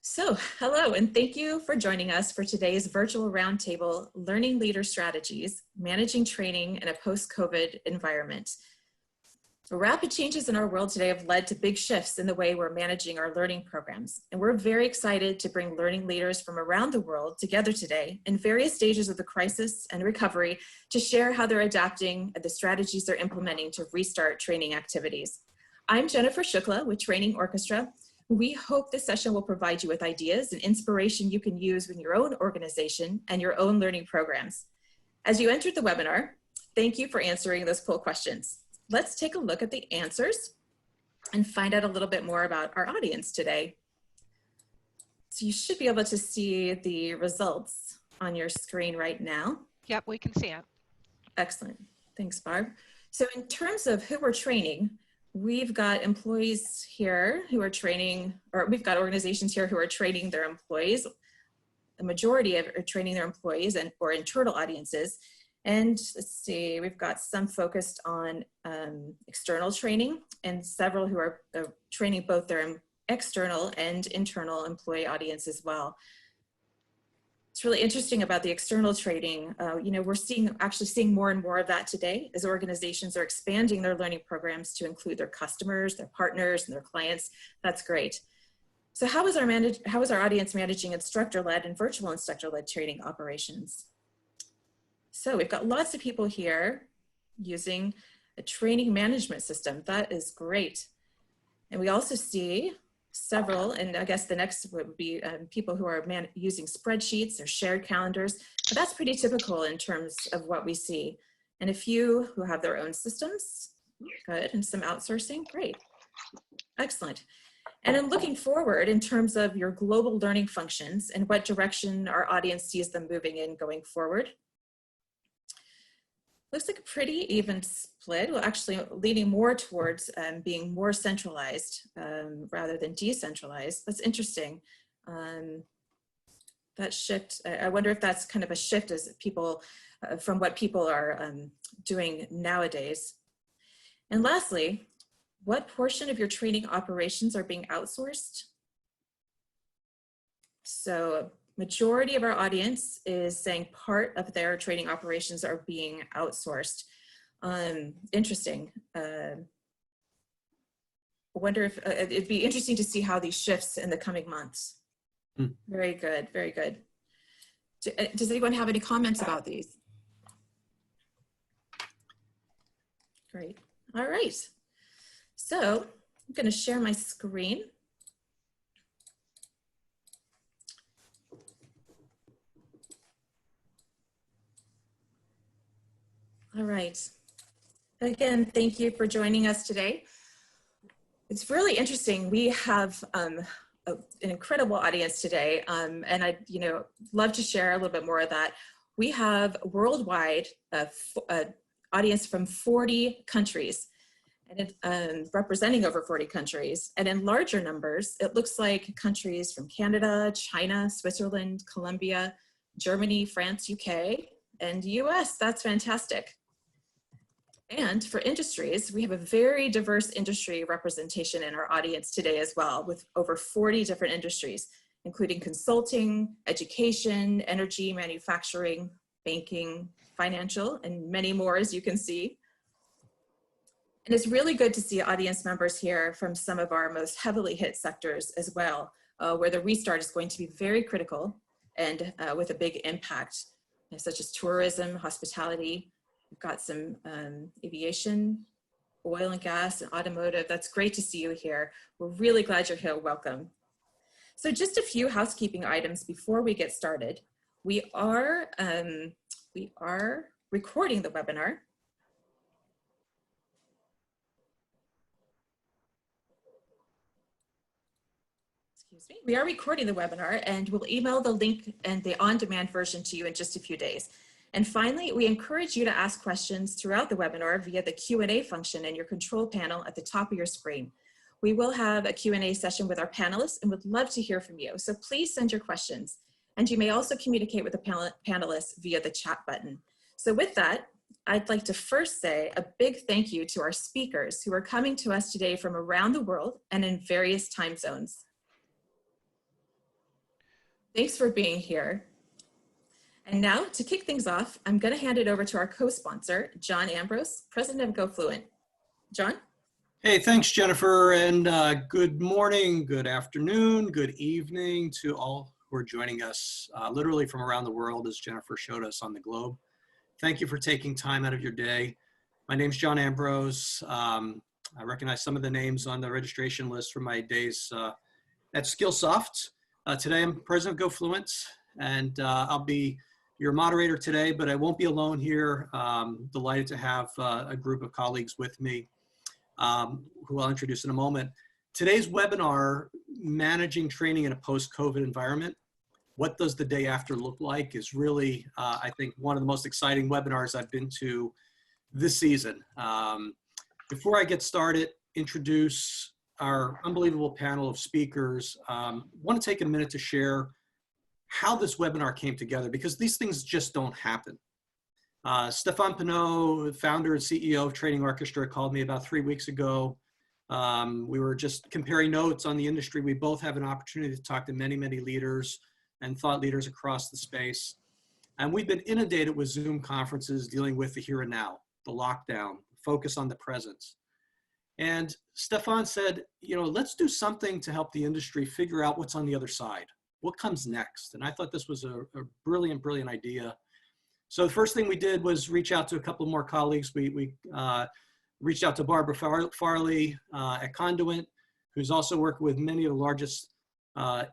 So, hello, and thank you for joining us for today's virtual roundtable, Learning Leader Strategies, Managing Training in a Post-COVID Environment. The rapid changes in our world today have led to big shifts in the way we're managing our learning programs. And we're very excited to bring learning leaders from around the world together today in various stages of the crisis and recovery to share how they're adapting and the strategies they're implementing to restart training activities. I'm Jennifer Shukla with Training Orchestra. We hope this session will provide you with ideas and inspiration you can use in your own organization and your own learning programs. As you entered the webinar, thank you for answering those poll questions. Let's take a look at the answers and find out a little bit more about our audience today. So you should be able to see the results on your screen right now. Yep, we can see it. Excellent. Thanks, Barb. So in terms of who we're training, we've got employees here who are training, or we've got organizations here who are training their employees. The majority of are training their employees and or internal audiences. And let's see, we've got some focused on external training and several who are training both their external and internal employee audience as well. It's really interesting about the external training. We're actually seeing more and more of that today as organizations are expanding their learning programs to include their customers, their partners, and their clients. That's great. So how is our audience managing instructor-led and virtual instructor-led training operations? So we've got lots of people here using a training management system. That is great. And we also see several, and I guess the next would be people who are using spreadsheets or shared calendars, but that's pretty typical in terms of what we see. And a few who have their own systems, good, and some outsourcing, great, excellent. And then looking forward in terms of your global learning functions and what direction our audience sees them moving in going forward. Looks like a pretty even split. Well, actually leaning more towards being more centralized rather than decentralized. That's interesting. That shift, I wonder if that's kind of a shift as people, from what people are doing nowadays. And lastly, what portion of your training operations are being outsourced? So majority of our audience is saying part of their training operations are being outsourced. Interesting. I wonder if it'd be interesting to see how these shifts in the coming months. Very good, very good. Does anyone have any comments about these? Great, all right. So I'm gonna share my screen. All right. Again, thank you for joining us today. It's really interesting. We have an incredible audience today, and I'd love to share a little bit more of that. We have worldwide audience from 40 countries, and representing over 40 countries. And in larger numbers, it looks like countries from Canada, China, Switzerland, Colombia, Germany, France, UK, and US. That's fantastic. And for industries, we have a very diverse industry representation in our audience today as well, with over 40 different industries, including consulting, education, energy, manufacturing, banking, financial, and many more, as you can see. And it's really good to see audience members here from some of our most heavily hit sectors as well, where the restart is going to be very critical and with a big impact, such as tourism, hospitality. We've got some aviation, oil and gas, and automotive. That's great to see you here. We're really glad you're here. Welcome. So just a few housekeeping items before we get started. We are recording the webinar. We are recording the webinar, and we'll email the link and the on-demand version to you in just a few days. And finally, we encourage you to ask questions throughout the webinar via the Q&A function in your control panel at the top of your screen. We will have a Q&A session with our panelists and would love to hear from you. So please send your questions. And you may also communicate with the panelists via the chat button. So with that, I'd like to first say a big thank you to our speakers who are coming to us today from around the world and in various time zones. Thanks for being here. And now to kick things off, I'm going to hand it over to our co-sponsor, John Ambrose, president of GoFluent. John? Hey, thanks, Jennifer, and good morning, good afternoon, good evening to all who are joining us literally from around the world, as Jennifer showed us on the globe. Thank you for taking time out of your day. My name's John Ambrose. I recognize some of the names on the registration list from my days at Skillsoft. Today, I'm president of GoFluent, and I'll be your moderator today, but I won't be alone here. Delighted to have a group of colleagues with me who I'll introduce in a moment. Today's webinar, Managing Training in a Post-COVID Environment, What Does the Day After Look Like, is really, I think, one of the most exciting webinars I've been to this season. Before I get started, introduce our unbelievable panel of speakers. Want to take a minute to share how this webinar came together, because these things just don't happen. Stefan Pinot, founder and CEO of Training Orchestra, called me about 3 weeks ago. We were just comparing notes on the industry. We both have an opportunity to talk to many, many leaders and thought leaders across the space. And we've been inundated with Zoom conferences dealing with the here and now, the lockdown, focus on the present. And Stefan said, you know, let's do something to help the industry figure out what's on the other side. What comes next? And I thought this was a brilliant, brilliant idea. So the first thing we did was reach out to a couple more colleagues. We reached out to Barbara Farley at Conduent, who's also worked with many of the largest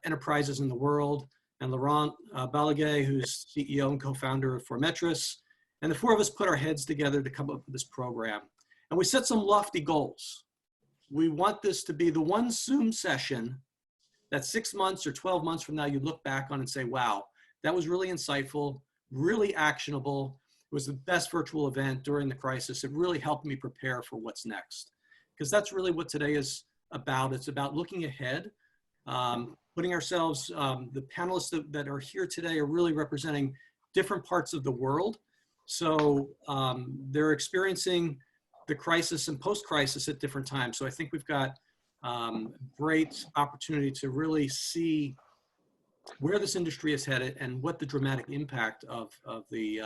enterprises in the world, and Laurent Balaguet, who's CEO and co-founder of Formetris. And the four of us put our heads together to come up with this program. And we set some lofty goals. We want this to be the one Zoom session that 6 months or 12 months from now, you look back on and say, wow, that was really insightful, really actionable. It was the best virtual event during the crisis. It really helped me prepare for what's next. Because that's really what today is about. It's about looking ahead, putting ourselves, the panelists that are here today are really representing different parts of the world. So they're experiencing the crisis and post-crisis at different times. So I think we've got great opportunity to really see where this industry is headed and what the dramatic impact of the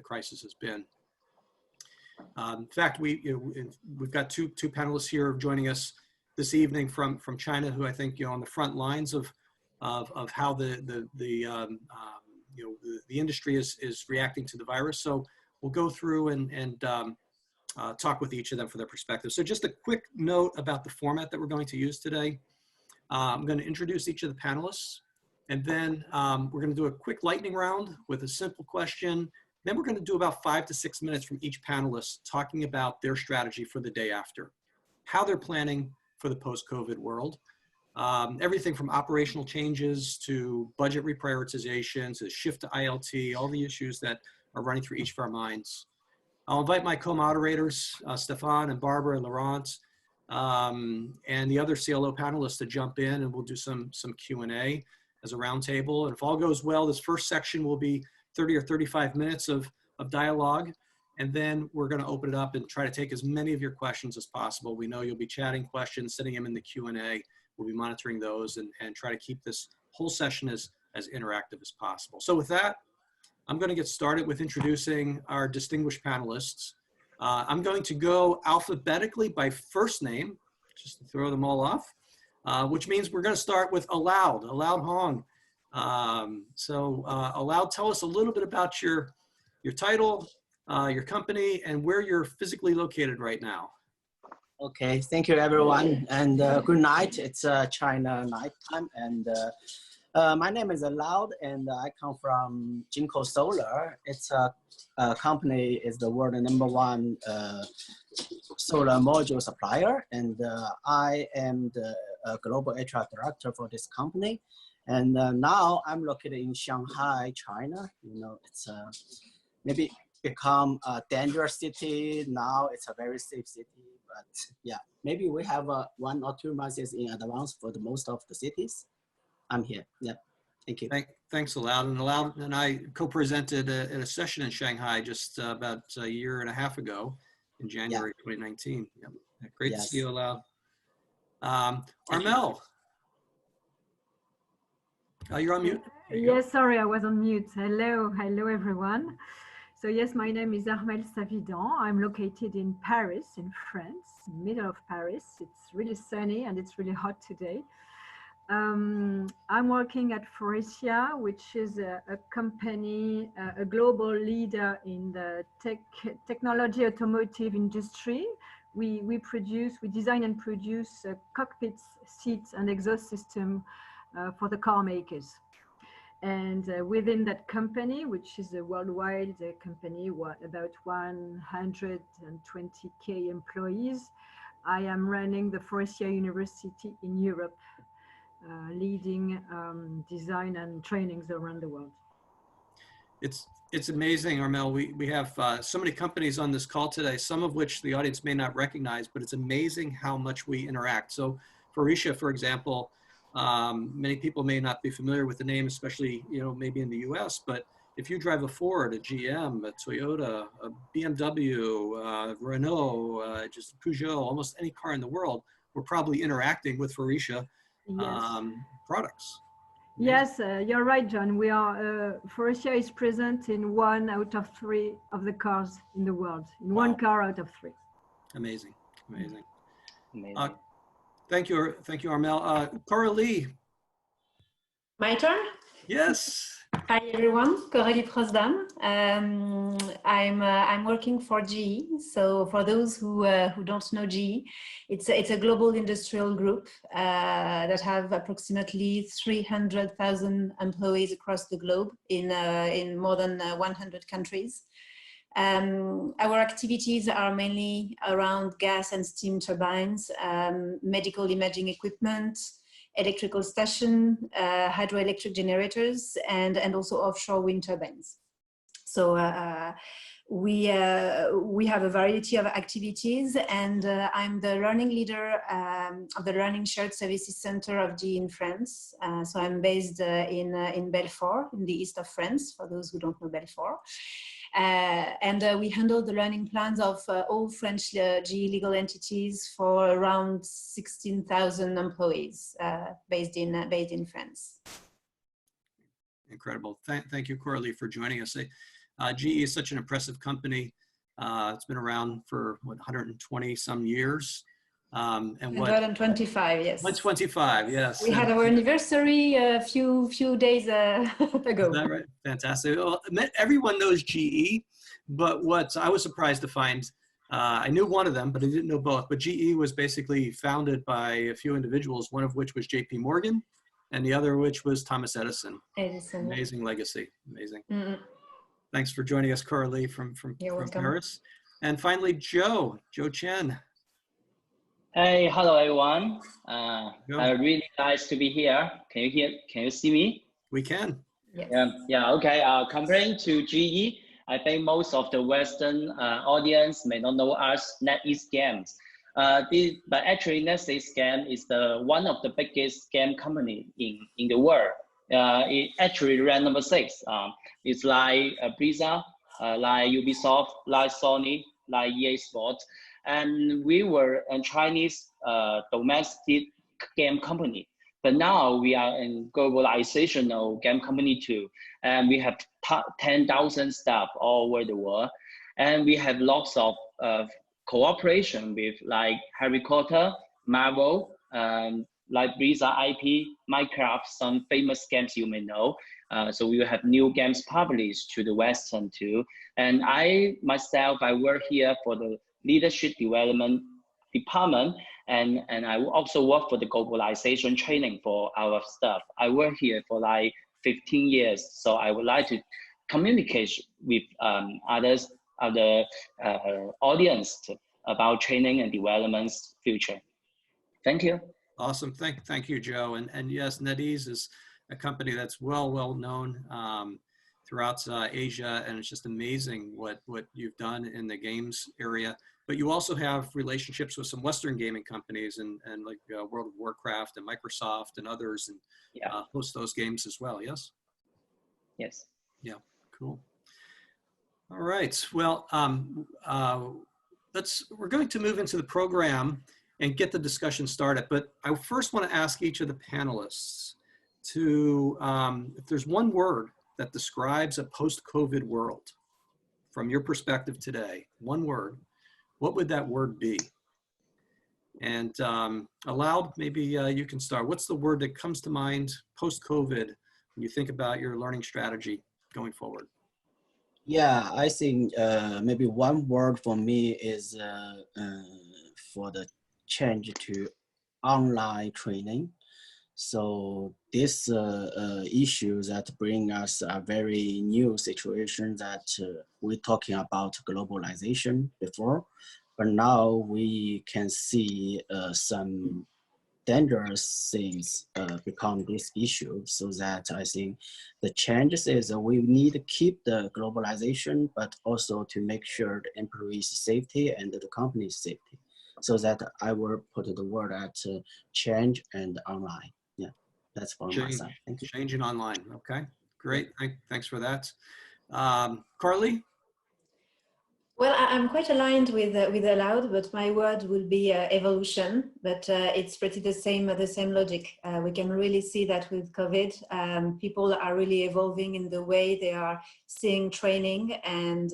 crisis has been. In fact, we've got two panelists here joining us this evening from China, who I think, you know, on the front lines of how the industry is reacting to the virus. So we'll go through and talk with each of them for their perspective. So just a quick note about the format that we're going to use today. I'm going to introduce each of the panelists, and then we're going to do a quick lightning round with a simple question. Then we're going to do about 5 to 6 minutes from each panelist talking about their strategy for the day after, how they're planning for the post-COVID world. Everything from operational changes to budget reprioritization to shift to ILT, all the issues that are running through each of our minds. I'll invite my co-moderators, Stefan and Barbara and Laurent, and the other CLO panelists to jump in, and we'll do some Q&A as a roundtable. And if all goes well, this first section will be 30 or 35 minutes of dialogue, and then we're going to open it up and try to take as many of your questions as possible. We know you'll be chatting questions, sending them in the Q&A. We'll be monitoring those and try to keep this whole session as interactive as possible. So with that, I'm going to get started with introducing our distinguished panelists. I'm going to go alphabetically by first name, just to throw them all off, which means we're going to start with Aloud Hong. Aloud, tell us a little bit about your title, your company, and where you're physically located right now. Okay, thank you everyone, and good night. It's China nighttime, and my name is Aloud, and I come from Jinko Solar. It's a company, is the world #1 solar module supplier, and I am the global HR director for this company. And now I'm located in Shanghai, China. You know, it's maybe become a dangerous city. Now it's a very safe city, but yeah, maybe we have 1 or 2 months in advance for the most of the cities. I'm here. Yeah, thank you. Thanks, Aloud. And Aloud and I co-presented at a session in Shanghai just about a year and a half ago in January 2019. Yeah. Great to see you, Aloud. Armelle, you're on mute. Yes, sorry, I was on mute. Hello, hello everyone. So yes, my name is Armelle Savidan. I'm located in Paris, in France, middle of Paris. It's really sunny and it's really hot today. I'm working at Faurecia, which is a company, a global leader in the technology automotive industry. We design and produce cockpits, seats, and exhaust system for the car makers. And within that company, which is a worldwide company, about 120K employees, I am running the Faurecia University in Europe, leading design and trainings around the world. It's amazing, Armelle. We have so many companies on this call today, some of which the audience may not recognize, but it's amazing how much we interact. So Faurecia, for example, many people may not be familiar with the name, especially, maybe in the US, but if you drive a Ford, a GM, a Toyota, a BMW, Renault, just Peugeot, almost any car in the world, we're probably interacting with Faurecia products. Yes, you're right, John. We are, Faurecia is present in 1 out of 3 of the cars in the world, in one car out of 3. Amazing, amazing. Amazing. Thank you, Armelle. Coralie. My turn? Yes. Hi everyone, Coralie Prost-Dame. I'm working for GE. So for those who don't know GE, it's a global industrial group that have approximately 300,000 employees across the globe in more than 100 countries. Our activities are mainly around gas and steam turbines, medical imaging equipment, electrical station, hydroelectric generators, and also offshore wind turbines. So we have a variety of activities, and I'm the learning leader of the Learning Shared Services Center of GE in France. So I'm based in Belfort, in the east of France, for those who don't know Belfort. And we handle the learning plans of all French GE legal entities for around 16,000 employees based in France. Incredible. Thank you, Corley, for joining us. GE is such an impressive company. It's been around for, 120 some years. And 125, yes. 125, yes. We had our anniversary a few days ago. Is that right? Fantastic. Well, everyone knows GE, but what I was surprised to find, I knew one of them, but I didn't know both. But GE was basically founded by a few individuals, one of which was JP Morgan, and the other which was Thomas Edison. Amazing legacy. Amazing. Mm-hmm. Thanks for joining us, Coralie, from Paris. And finally, Joe Chen. Hey, hello everyone. Really nice to be here. Can you see me? We can. Yes. Yeah, okay. Comparing to GE, I think most of the Western audience may not know us, NetEase Games. But actually NetEase Game is one of the biggest game company in the world. It actually ranked number 6. It's like Blizzard, like Ubisoft, like Sony, like EA Sports. And we were a Chinese domestic game company, but now we are in globalizational game company too. And we have 10,000 staff all over the world. And we have lots of cooperation with like Harry Potter, Marvel, like Blizzard IP, Minecraft, some famous games you may know. So we will have new games published to the Western too. And I work here for the leadership development department, and I also work for the globalization training for our staff. I work here for like 15 years, so I would like to communicate with other audience about training and development's future. Thank you. Awesome. Thank you, Joe. And yes, NetEase is a company that's well known throughout Asia, and it's just amazing what you've done in the games area. But you also have relationships with some Western gaming companies and like World of Warcraft and Microsoft and others, and host those games as well. Yes. Yes. Yeah. Cool. All right. Well, we're going to move into the program and get the discussion started. But I first want to ask each of the panelists, to, if there's one word that describes a post-COVID world from your perspective today, one word, what would that word be? And Aloud, maybe you can start. What's the word that comes to mind post-COVID when you think about your learning strategy going forward? Yeah, I think maybe one word for me is for the change to online training. So this issue that bring us a very new situation that we're talking about globalization before, but now we can see some dangerous things become this issue. So that I think the changes is we need to keep the globalization, but also to make sure the employees' safety and the company's safety. So that I will put the word at change and online. Yeah, that's for my side. Thank you. Changing online. Okay, great. Thanks for that. Corley? Well, I'm quite aligned with Aloud, but my word will be evolution. But it's pretty the same logic. We can really see that with COVID, people are really evolving in the way they are seeing training, and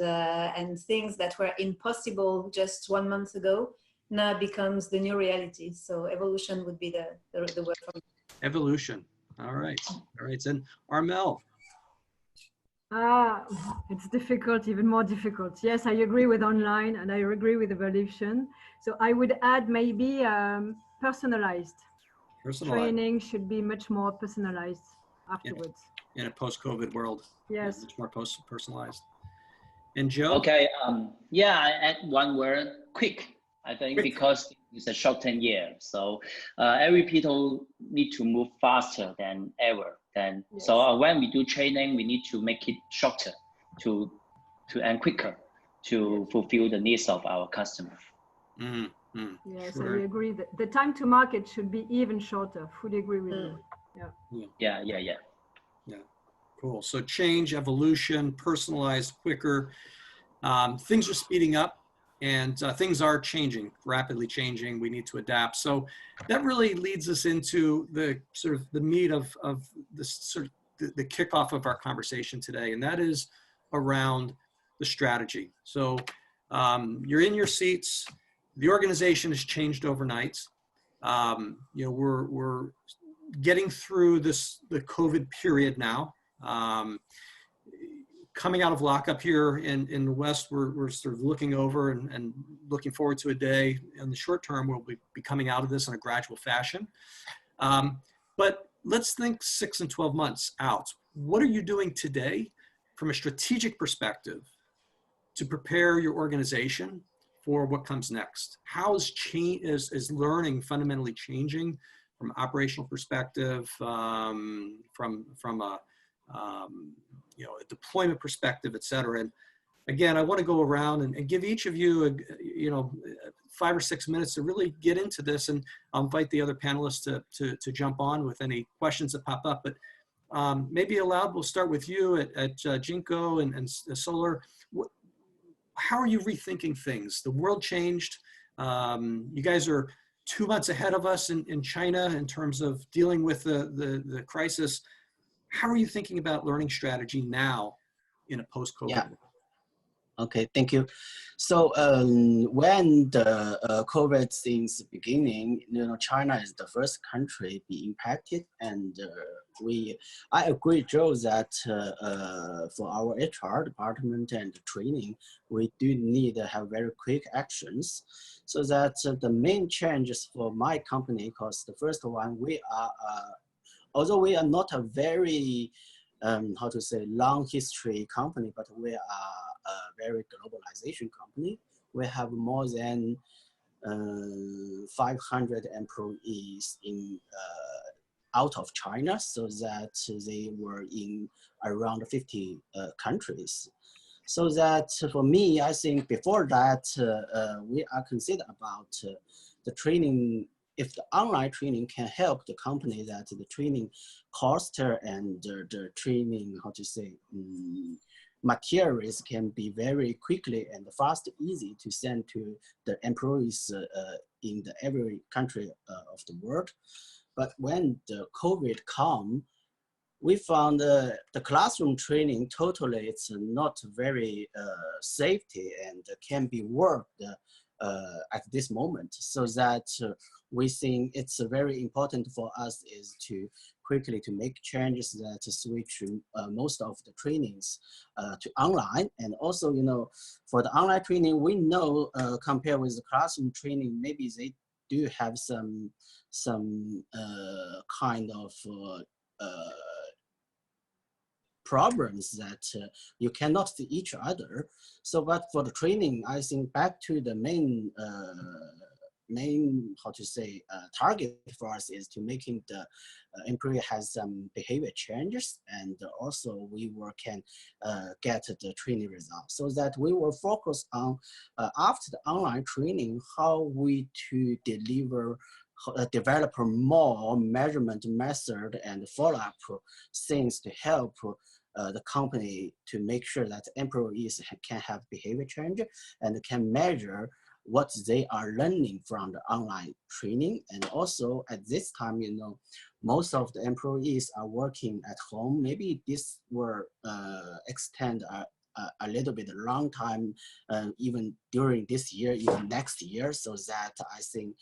things that were impossible just 1 month ago now becomes the new reality. So evolution would be the word for me. Evolution. All right. All right. And Armelle? It's difficult, even more difficult. Yes, I agree with online and I agree with evolution. So I would add maybe personalized. Training should be much more personalized afterwards. In a post-COVID world. Yes. Much more personalized. And Joe? Okay. Yeah, I add one word, quick. I think because it's a shortened year. So every people need to move faster than ever. Yes. So when we do training, we need to make it shorter and quicker to fulfill the needs of our customers. Yes, sure. I agree that the time to market should be even shorter. Fully agree with you. Yeah. Cool. So change, evolution, personalized, quicker. Things are speeding up. And things are changing, rapidly changing. We need to adapt. So that really leads us into the sort of the meat of this sort of the kickoff of our conversation today, and that is around the strategy. So you're in your seats. The organization has changed overnight. We're getting through the COVID period now. Coming out of lockup here in the West, we're sort of looking over and looking forward to a day in the short term we'll be coming out of this in a gradual fashion. But let's think 6 and 12 months out. What are you doing today from a strategic perspective to prepare your organization for what comes next? How is learning fundamentally changing from an operational perspective, from a deployment perspective, et cetera? And again, I want to go around and give each of you, 5 or 6 minutes to really get into this, and I'll invite the other panelists to jump on with any questions that pop up. But maybe Aloud, we'll start with you at Jinko and Solar. How are you rethinking things? The world changed. You guys are 2 months ahead of us in China in terms of dealing with the crisis. How are you thinking about learning strategy now in a post-COVID world? Okay, thank you. So when the COVID since the beginning, China is the first country be impacted, and I agree, Joe, that for our HR department and training, we do need to have very quick actions. So that the main changes for my company, because the first one, we are, although we are not a very, long history company, but we are a very globalization company. We have more than 500 employees out of China, so that they were in around 50 countries. So that for me, I think before that, we are considered about the training. If the online training can help the company, that the training cost and the training, materials can be very quickly and fast, easy to send to the employees in every country of the world. But when the COVID come, we found the classroom training totally, it's not very safety and can be worked at this moment. So that we think it's very important for us is to quickly to make changes that switch most of the trainings to online. And also, you know, for the online training, we know compared with the classroom training, maybe they do have some kind of problems that you cannot see each other. So, but for the training, I think back to the main how to say target for us is to making the employee has some behavior changes, and also we can get the training results. So that we will focus on after the online training, how we to deliver develop more measurement method and follow-up things to help the company to make sure that employees can have behavior change and can measure what they are learning from the online training. And also at this time, you know, most of the employees are working at home. Maybe this will extend a little bit long time, even during this year, even next year, so that I think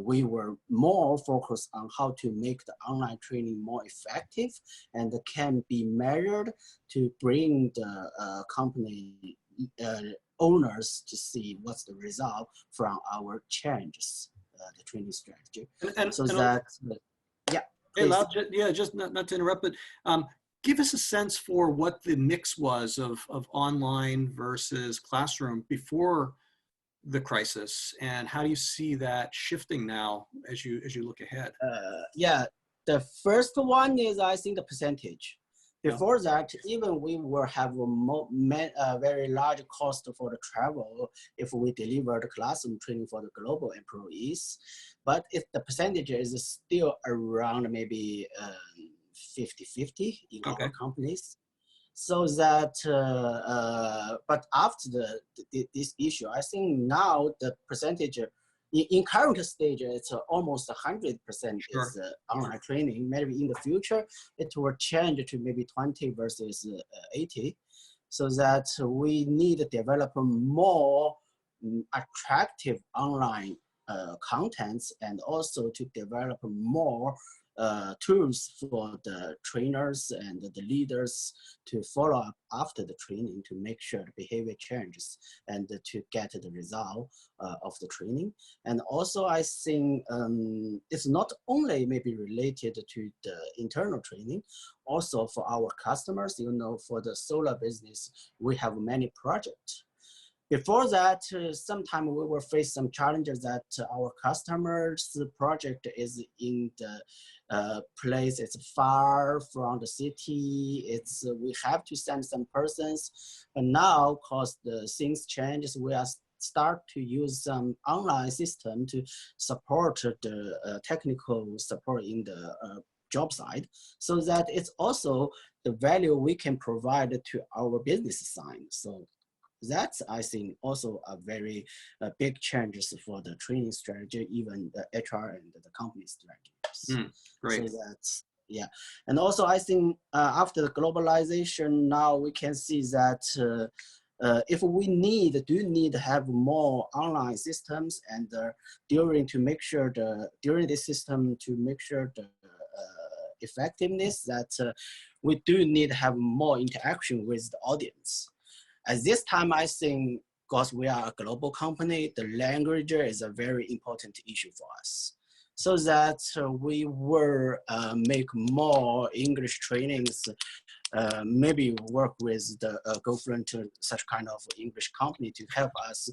we were more focused on how to make the online training more effective and can be measured to bring the company owners to see what's the result from our changes, the training strategy. Yeah. Hey, Lau, yeah, just not to interrupt, but give us a sense for what the mix was of online versus classroom before the crisis, and how do you see that shifting now as you look ahead? Yeah, the first one is, I think, the percentage. Before that, even we will have a very large cost for the travel if we deliver the classroom training for the global employees. But if the percentage is still around maybe 50-50 in our companies. So that, but after this issue, I think now the percentage in current stage, it's almost 100% is online training. Maybe in the future, it will change to maybe 20 versus 80. So that we need to develop more attractive online contents, and also to develop more tools for the trainers and the leaders to follow up after the training to make sure the behavior changes and to get the result of the training. And also I think it's not only maybe related to the internal training, also for our customers, you know, for the solar business, we have many projects. Before that, sometimes we will face some challenges that our customers' project is in the place, it's far from the city, we have to send some persons. But now, because the things changes, we are start to use some online system to support the technical support in the job side, so that it's also the value we can provide to our business side. So that's, I think, also a very big changes for the training strategy, even the HR and the company strategy. Great. So that's, yeah. And also I think after the globalization, now we can see that if we do need to have more online systems, and during this system to make sure the effectiveness, that we do need to have more interaction with the audience. At this time, I think, because we are a global company, the language is a very important issue for us. So that we will make more English trainings, maybe work with the GoFluent, such kind of English company to help us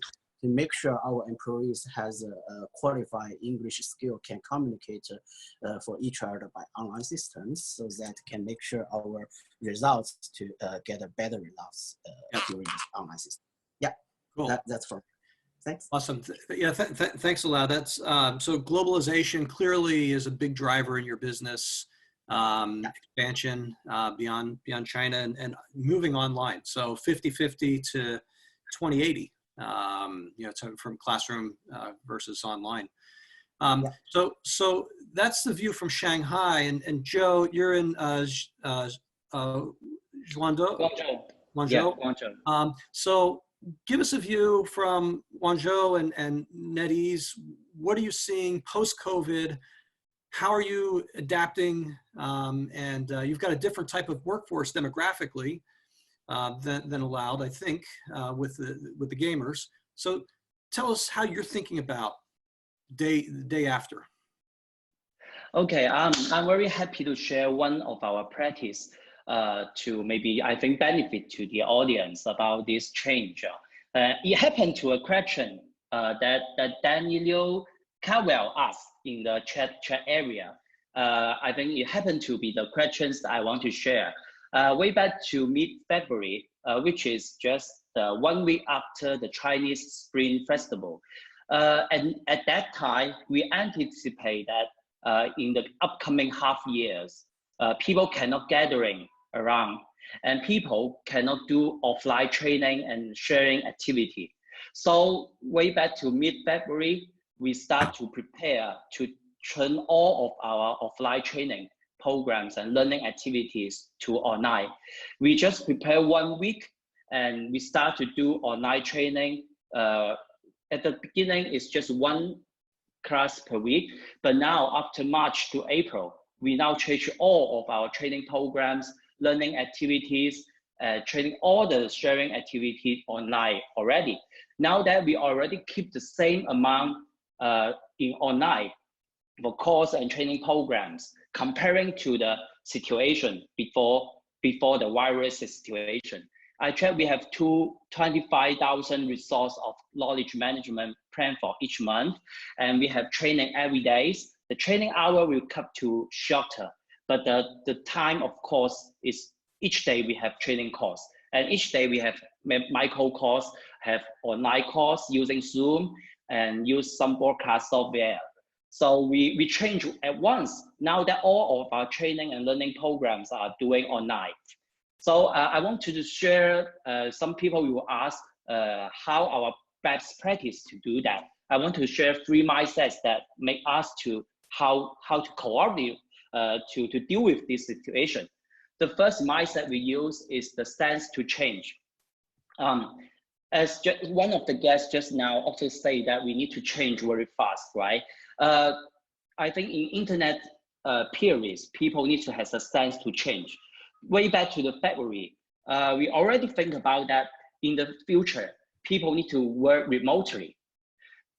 to make sure our employees has a qualified English skill, can communicate for each other by online systems, so that can make sure our results to get a better results during this online system. Yeah, cool. That's for me. Thanks. Awesome. Yeah, thanks a lot. That's so globalization clearly is a big driver in your business expansion beyond China and moving online. So 50-50 to 2080. You know, from classroom versus online. So that's the view from Shanghai. And Joe, you're in Guangzhou. Yeah, Guangzhou. So give us a view from Guangzhou and NetEase. What are you seeing post-COVID? How are you adapting? And you've got a different type of workforce demographically than allowed, I think, with the gamers. So tell us how you're thinking about day after. Okay, I'm very happy to share one of our practice to maybe, I think, benefit to the audience about this change. It happened to a question that Daniel Caldwell asked in the chat area. I think it happened to be the questions that I want to share. Way back to mid-February, which is just 1 week after the Chinese Spring Festival. And at that time, we anticipate that in the upcoming half years, people cannot gathering around and people cannot do offline training and sharing activity. So way back to mid-February, we start to prepare to turn all of our offline training programs and learning activities to online. We just prepare 1 week and we start to do online training. At the beginning, it's just 1 class per week, but now after March to April, we now change all of our training programs, learning activities, training all the sharing activities online already. Now that we already keep the same amount in online for course and training programs, comparing to the situation before the virus situation. I checked, we have 25,000 resource of knowledge management plan for each month, and we have training every day. The training hour will cut to shorter, but the time, of course, is each day we have training course, and each day we have micro course, have online course using Zoom, and use some broadcast software. So we change at once, now that all of our training and learning programs are doing online. So I want to share, some people will ask how our best practice to do that. I want to share 3 mindsets that make us to how to coordinate to deal with this situation. The first mindset we use is the stance to change. As one of the guests just now also say that we need to change very fast, right? I think in internet periods, people need to have a stance to change. Way back to the February, we already think about that in the future, people need to work remotely.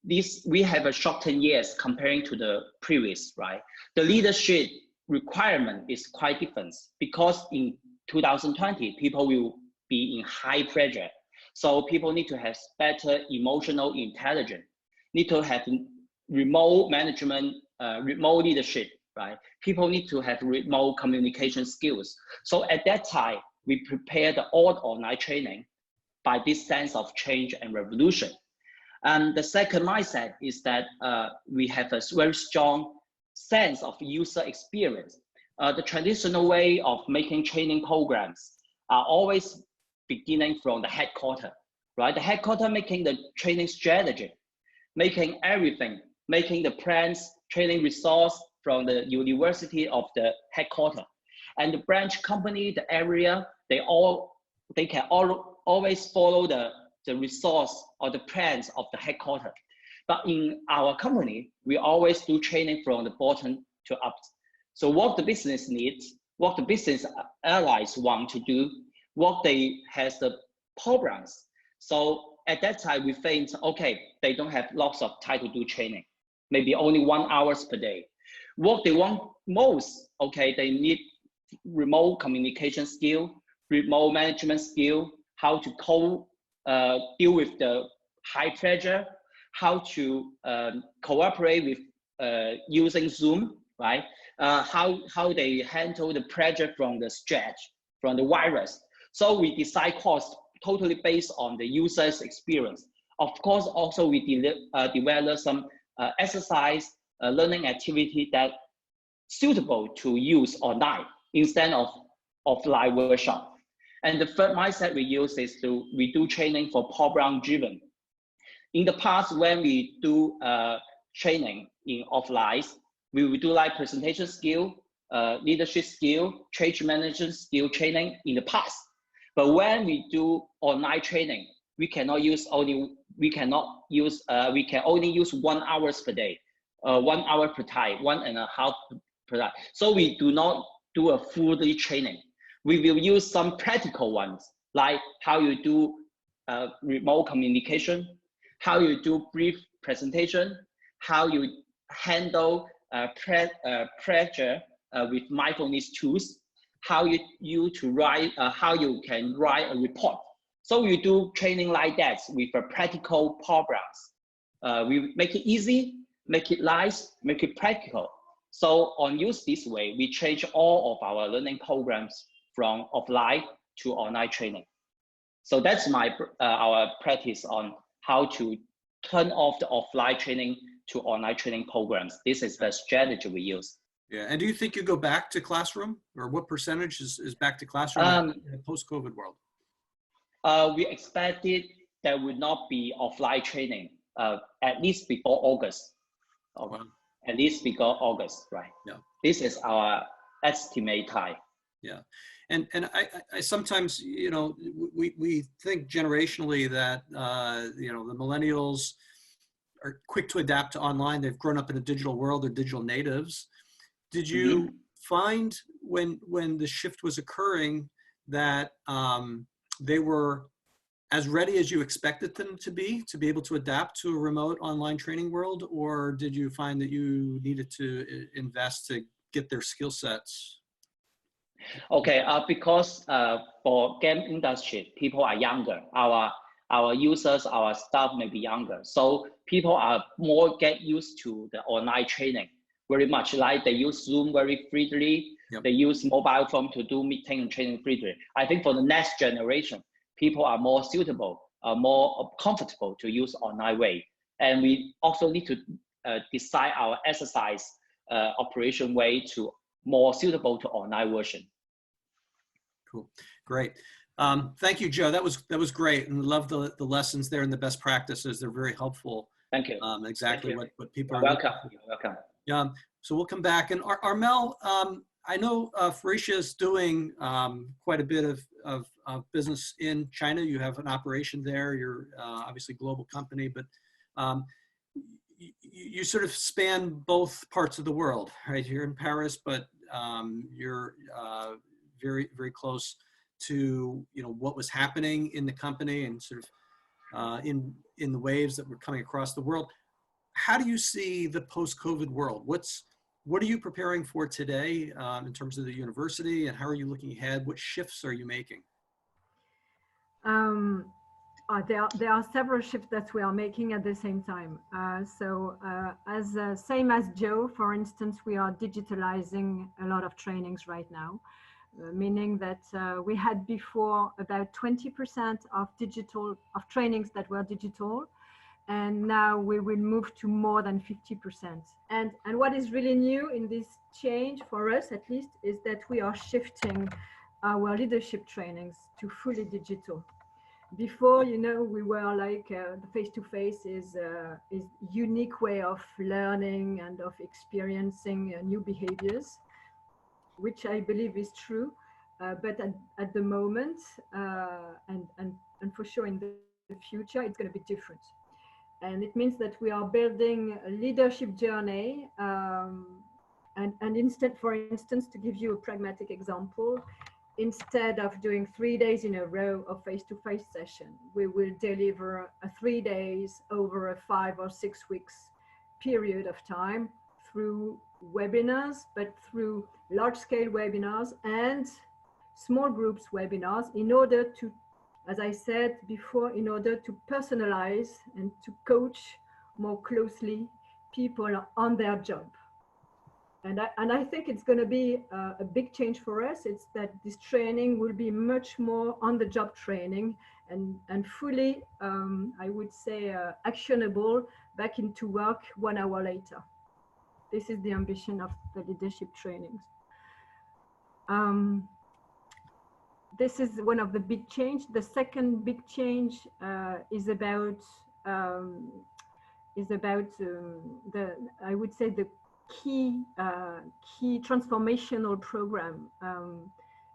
We have a shortened years comparing to the previous, right? The leadership requirement is quite different because in 2020, people will be in high pressure. So people need to have better emotional intelligence, need to have remote management, remote leadership, right? People need to have remote communication skills. So at that time, we prepared all online training by this sense of change and revolution. And the second mindset is that we have a very strong sense of user experience. The traditional way of making training programs are always beginning from the headquarters, right? The headquarters making the training strategy, making everything, making the plans, training resource from the university of the headquarters. And the branch company, the area, they can always follow the resource or the plans of the headquarters. But in our company, we always do training from the bottom to up. So what the business needs, what the business allies want to do, what they has the programs. So at that time, we think, okay, they don't have lots of time to do training, maybe only 1 hour per day. What they want most, okay, they need remote communication skill, remote management skill, how to deal with the high pressure, how to cooperate with using Zoom, right? How they handle the pressure from the stretch, from the virus. So we design course totally based on the user's experience. Of course, also we develop some exercise, learning activity that suitable to use online instead of offline workshop. And the third mindset we use is we do training for program driven. In the past, when we do training in offline, We will do like presentation skill, leadership skill, change management skill training in the past. But when we do online training, we can only use 1 hour per day, 1 hour per time, 1.5 per time. So we do not do a full day training. We will use some practical ones, like how you do remote communication, how you do brief presentation, how you handle pressure with mindfulness tools, how you can write a report. So we do training like that with a practical programs. We make it easy, make it nice, make it practical. So on use this way, we change all of our learning programs from offline to online training. So that's our practice on how to turn off the offline training to online training programs. This is the strategy we use. Yeah, and do you think you go back to classroom, or what percentage is back to classroom in a post-COVID world? We expected there would not be offline training at least before August. Wow. At least before August, right? Yeah. This is our estimate time. Yeah, and I sometimes, you know, we think generationally that you know, the millennials are quick to adapt to online. They've grown up in a digital world. They're digital natives. Did you find when the shift was occurring that they were as ready as you expected them to be able to adapt to a remote online training world, or did you find that you needed to invest to get their skill sets? Okay, because for game industry, people are younger. Our users, our staff may be younger. So people are more get used to the online training very much, like they use Zoom very freely. Yep. They use mobile phone to do meeting and training freely. I think for the next generation, people are more suitable, more comfortable to use online way. And we also need to design our exercise operation way to more suitable to online version. Cool, great. Thank you, Joe. That was great, and love the lessons there and the best practices. They're very helpful. Thank you. Exactly. Thank you. What people are welcome. Welcome. So we'll come back, and Armelle, I know Faurecia is doing quite a bit of business in China. You have an operation there. You're obviously a global company, but you sort of span both parts of the world, right? You're in Paris, but you're very, very close to, you know, what was happening in the company and sort of in the waves that were coming across the world. How do you see the post-COVID world? What are you preparing for today in terms of the university, and how are you looking ahead? What shifts are you making? There are several shifts that we are making at the same time. Same as Joe, for instance, we are digitalizing a lot of trainings right now, meaning that we had before about 20% of trainings that were digital. And now we will move to more than 50%. And what is really new in this change for us, at least, is that we are shifting our leadership trainings to fully digital. Before, you know, we were like the face-to-face is unique way of learning and of experiencing new behaviors, which I believe is true. But at the moment, and for sure in the future, it's going to be different. And it means that we are building a leadership journey. And instead, for instance, to give you a pragmatic example, instead of doing 3 days in a row of face-to-face session, we will deliver 3 days over a 5 or 6 weeks period of time through webinars, but through large-scale webinars and small groups webinars in order to, as I said before, in order to personalize and to coach more closely people on their job. And I think it's going to be a big change for us. It's that this training will be much more on-the-job training and fully, I would say, actionable back into work 1 hour later. This is the ambition of the leadership trainings. This is one of the big change. The second big change is about I would say the key transformational program.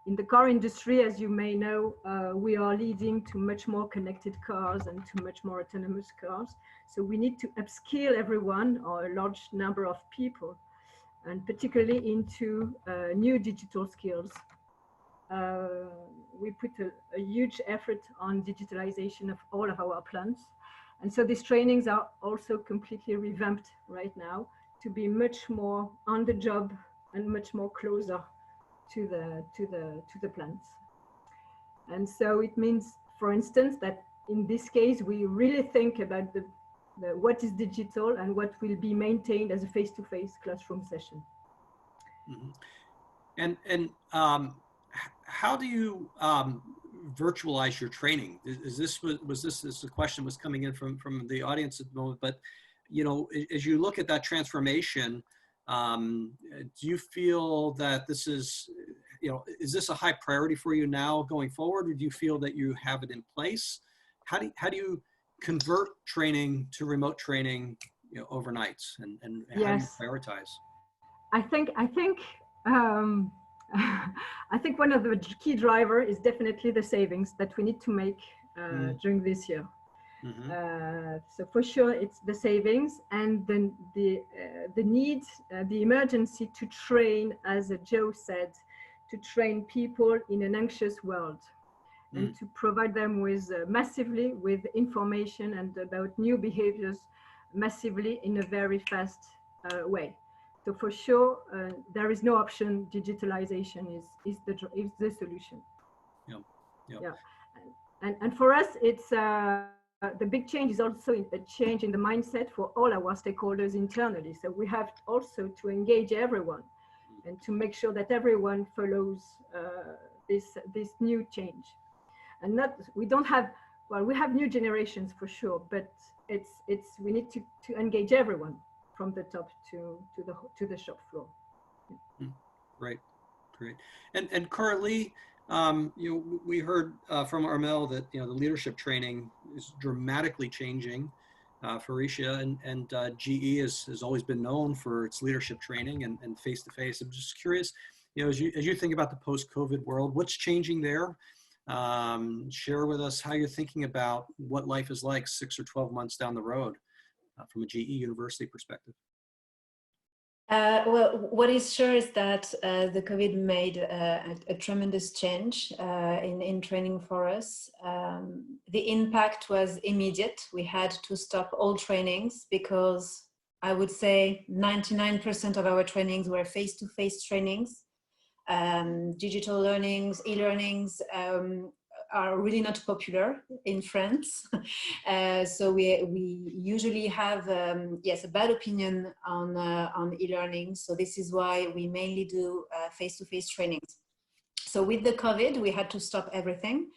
In the car industry, as you may know, we are leading to much more connected cars and to much more autonomous cars. So we need to upskill everyone, or a large number of people, and particularly into new digital skills. We put a huge effort on digitalization of all of our plants. And so these trainings are also completely revamped right now to be much more on the job and much more closer to the plants. And so it means, for instance, that in this case, we really think about the what is digital and what will be maintained as a face-to-face classroom session. Mm-hmm. And how do you virtualize your training? This question was coming in from the audience at the moment, but you know, as you look at that transformation, do you feel that this is, you know, is this a high priority for you now going forward, or do you feel that you have it in place? How do you convert training to remote training, you know, overnight, and how do you prioritize? I think I think one of the key driver is definitely the savings that we need to make during this year. Mm-hmm. So for sure, it's the savings, and then the need, the emergency to train, as Joe said, to train people in an anxious world, and to provide them with massively with information and about new behaviors massively in a very fast way. So for sure, there is no option. Digitalization is the solution. Yeah. And for us, it's the big change is also a change in the mindset for all our stakeholders internally. So we have also to engage everyone and to make sure that everyone follows this new change. And we have new generations for sure, but we need to engage everyone from the top to the shop floor. Right, great. And Corley, you know, we heard from Armelle that, you know, the leadership training is dramatically changing. Faurecia and GE has always been known for its leadership training and face-to-face. I'm just curious, you know, as you think about the post-COVID world, what's changing there? Share with us how you're thinking about what life is like 6 or 12 months down the road from a GE University perspective. Well, what is sure is that the COVID made a tremendous change in training for us. The impact was immediate. We had to stop all trainings because I would say 99% of our trainings were face-to-face trainings. Digital learnings, e-learnings are really not popular in France. So we usually have, yes, a bad opinion on e-learning. So this is why we mainly do face-to-face trainings. So with the COVID, we had to stop everything.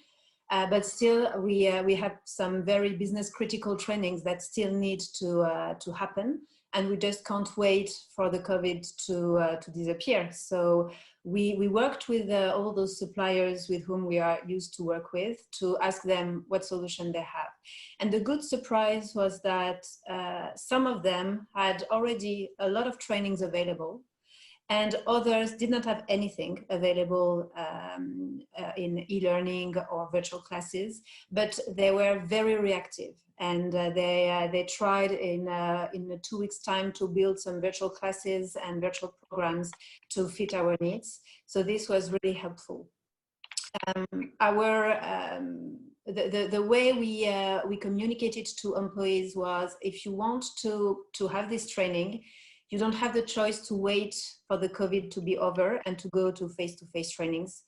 But still, we have some very business critical trainings that still need to happen. And we just can't wait for the COVID to disappear. So we worked with all those suppliers with whom we are used to work with to ask them what solution they have. And the good surprise was that some of them had already a lot of trainings available, and others did not have anything available in e-learning or virtual classes, but they were very reactive. And they tried in 2 weeks' time to build some virtual classes and virtual programs to fit our needs. So this was really helpful. The way we communicated to employees was, if you want to have this training, you don't have the choice to wait for the COVID to be over and to go to face-to-face trainings.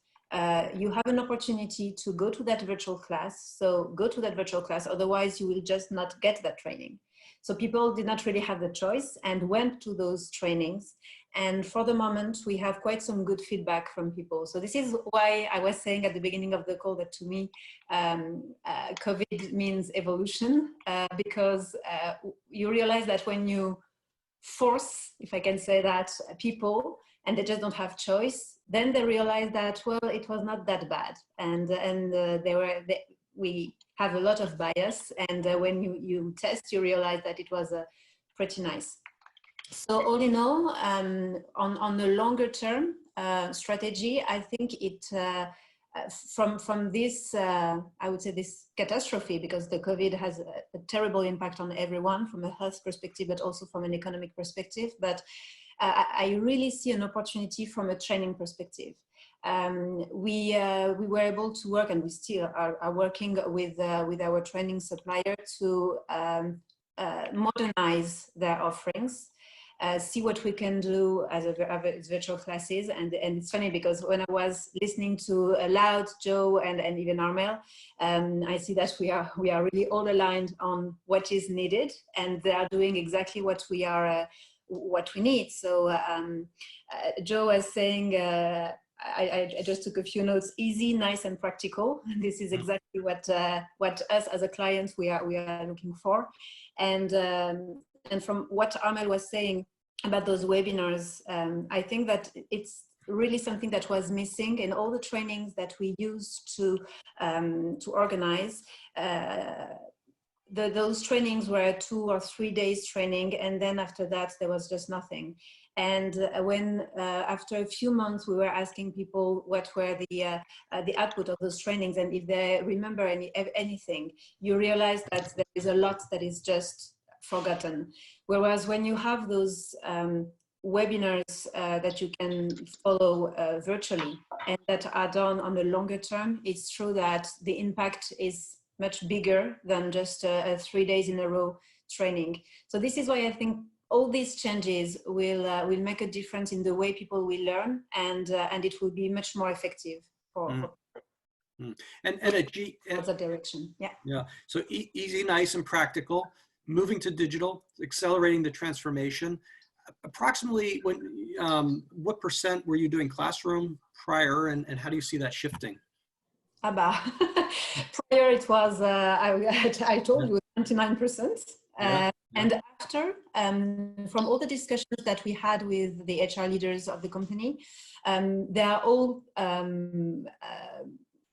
You have an opportunity to go to that virtual class. So go to that virtual class, otherwise you will just not get that training. So people did not really have the choice and went to those trainings. And for the moment, we have quite some good feedback from people. So this is why I was saying at the beginning of the call that to me, COVID means evolution, because you realize that when you force, if I can say that, people, and they just don't have choice, then they realize that, well, it was not that bad. And we have a lot of bias. And when you test, you realize that it was pretty nice. So all in all, on the longer term strategy, I think it from this, I would say this catastrophe, because the COVID has a terrible impact on everyone from a health perspective, but also from an economic perspective. But I really see an opportunity from a training perspective. We were able to work, and we still are working with our training supplier to modernize their offerings. See what we can do as virtual classes. And it's funny because when I was listening to Loud, Joe, and even Armelle, I see that we are really all aligned on what is needed, and they are doing exactly what we need. So Joe was saying, I just took a few notes: easy, nice, and practical. This is exactly what us as a client we are looking for. And from what Armelle was saying about those webinars, I think that it's really something that was missing in all the trainings that we used to organize. Those trainings were 2 or 3 days training, and then after that there was just nothing. And when after a few months we were asking people what were the output of those trainings and if they remember anything, you realize that there is a lot that is just forgotten. Whereas when you have those webinars that you can follow virtually and that are done on the longer term, it's true that the impact is much bigger than just a 3 days in a row training. So this is why I think all these changes will make a difference in the way people will learn, and it will be much more effective for and that direction. Yeah. So easy, nice, and practical. Moving to digital, accelerating the transformation. Approximately, what % were you doing classroom prior, and how do you see that shifting? Prior it was, I told you, 99%. And after, from all the discussions that we had with the HR leaders of the company, they are all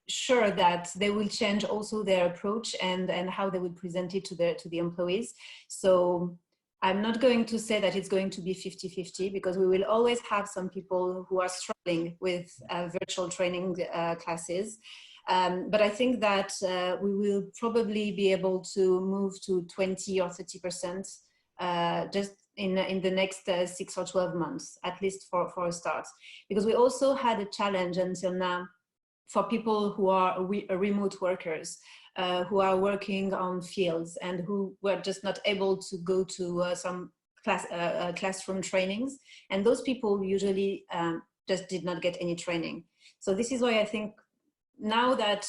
sure that they will change also their approach and how they will present it to the employees. So I'm not going to say that it's going to be 50-50, because we will always have some people who are struggling with virtual training classes. But I think that we will probably be able to move to 20 or 30% just in the next 6 or 12 months, at least for a start. Because we also had a challenge until now for people who are remote workers, who are working on fields and who were just not able to go to some classroom trainings. And those people usually just did not get any training. So this is why I think now that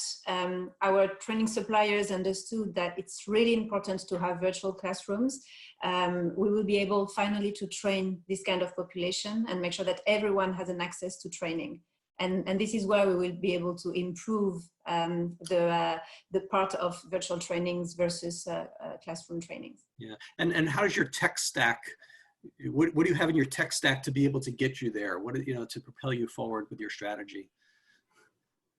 our training suppliers understood that it's really important to have virtual classrooms, we will be able finally to train this kind of population and make sure that everyone has an access to training. And this is where we will be able to improve the part of virtual trainings versus classroom trainings. Yeah, and how does your tech stack, what do you have in your tech stack to be able to get you there? What, to propel you forward with your strategy?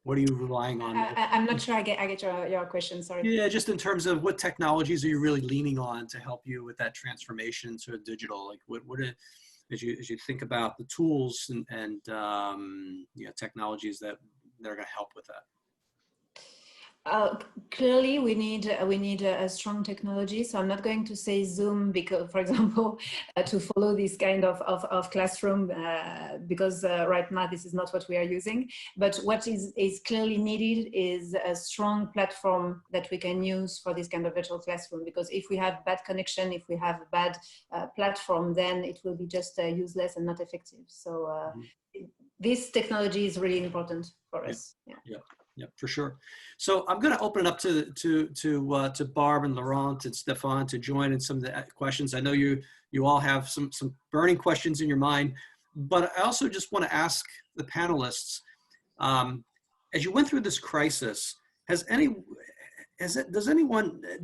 What are you relying on? I'm not sure I get your question, sorry. Yeah, just in terms of what technologies are you really leaning on to help you with that transformation to digital? Like what as you think about the tools and technologies that are going to help with that? Clearly, we need a strong technology. So I'm not going to say Zoom, because, for example, to follow this kind of classroom, because right now this is not what we are using. But what is clearly needed is a strong platform that we can use for this kind of virtual classroom. Because if we have bad connection, if we have a bad platform, then it will be just useless and not effective. So this technology is really important for us. Yeah, for sure. So I'm going to open it up to Barb and Laurent and Stefan to join in some of the questions. I know you all have some burning questions in your mind, but I also just want to ask the panelists, as you went through this crisis, did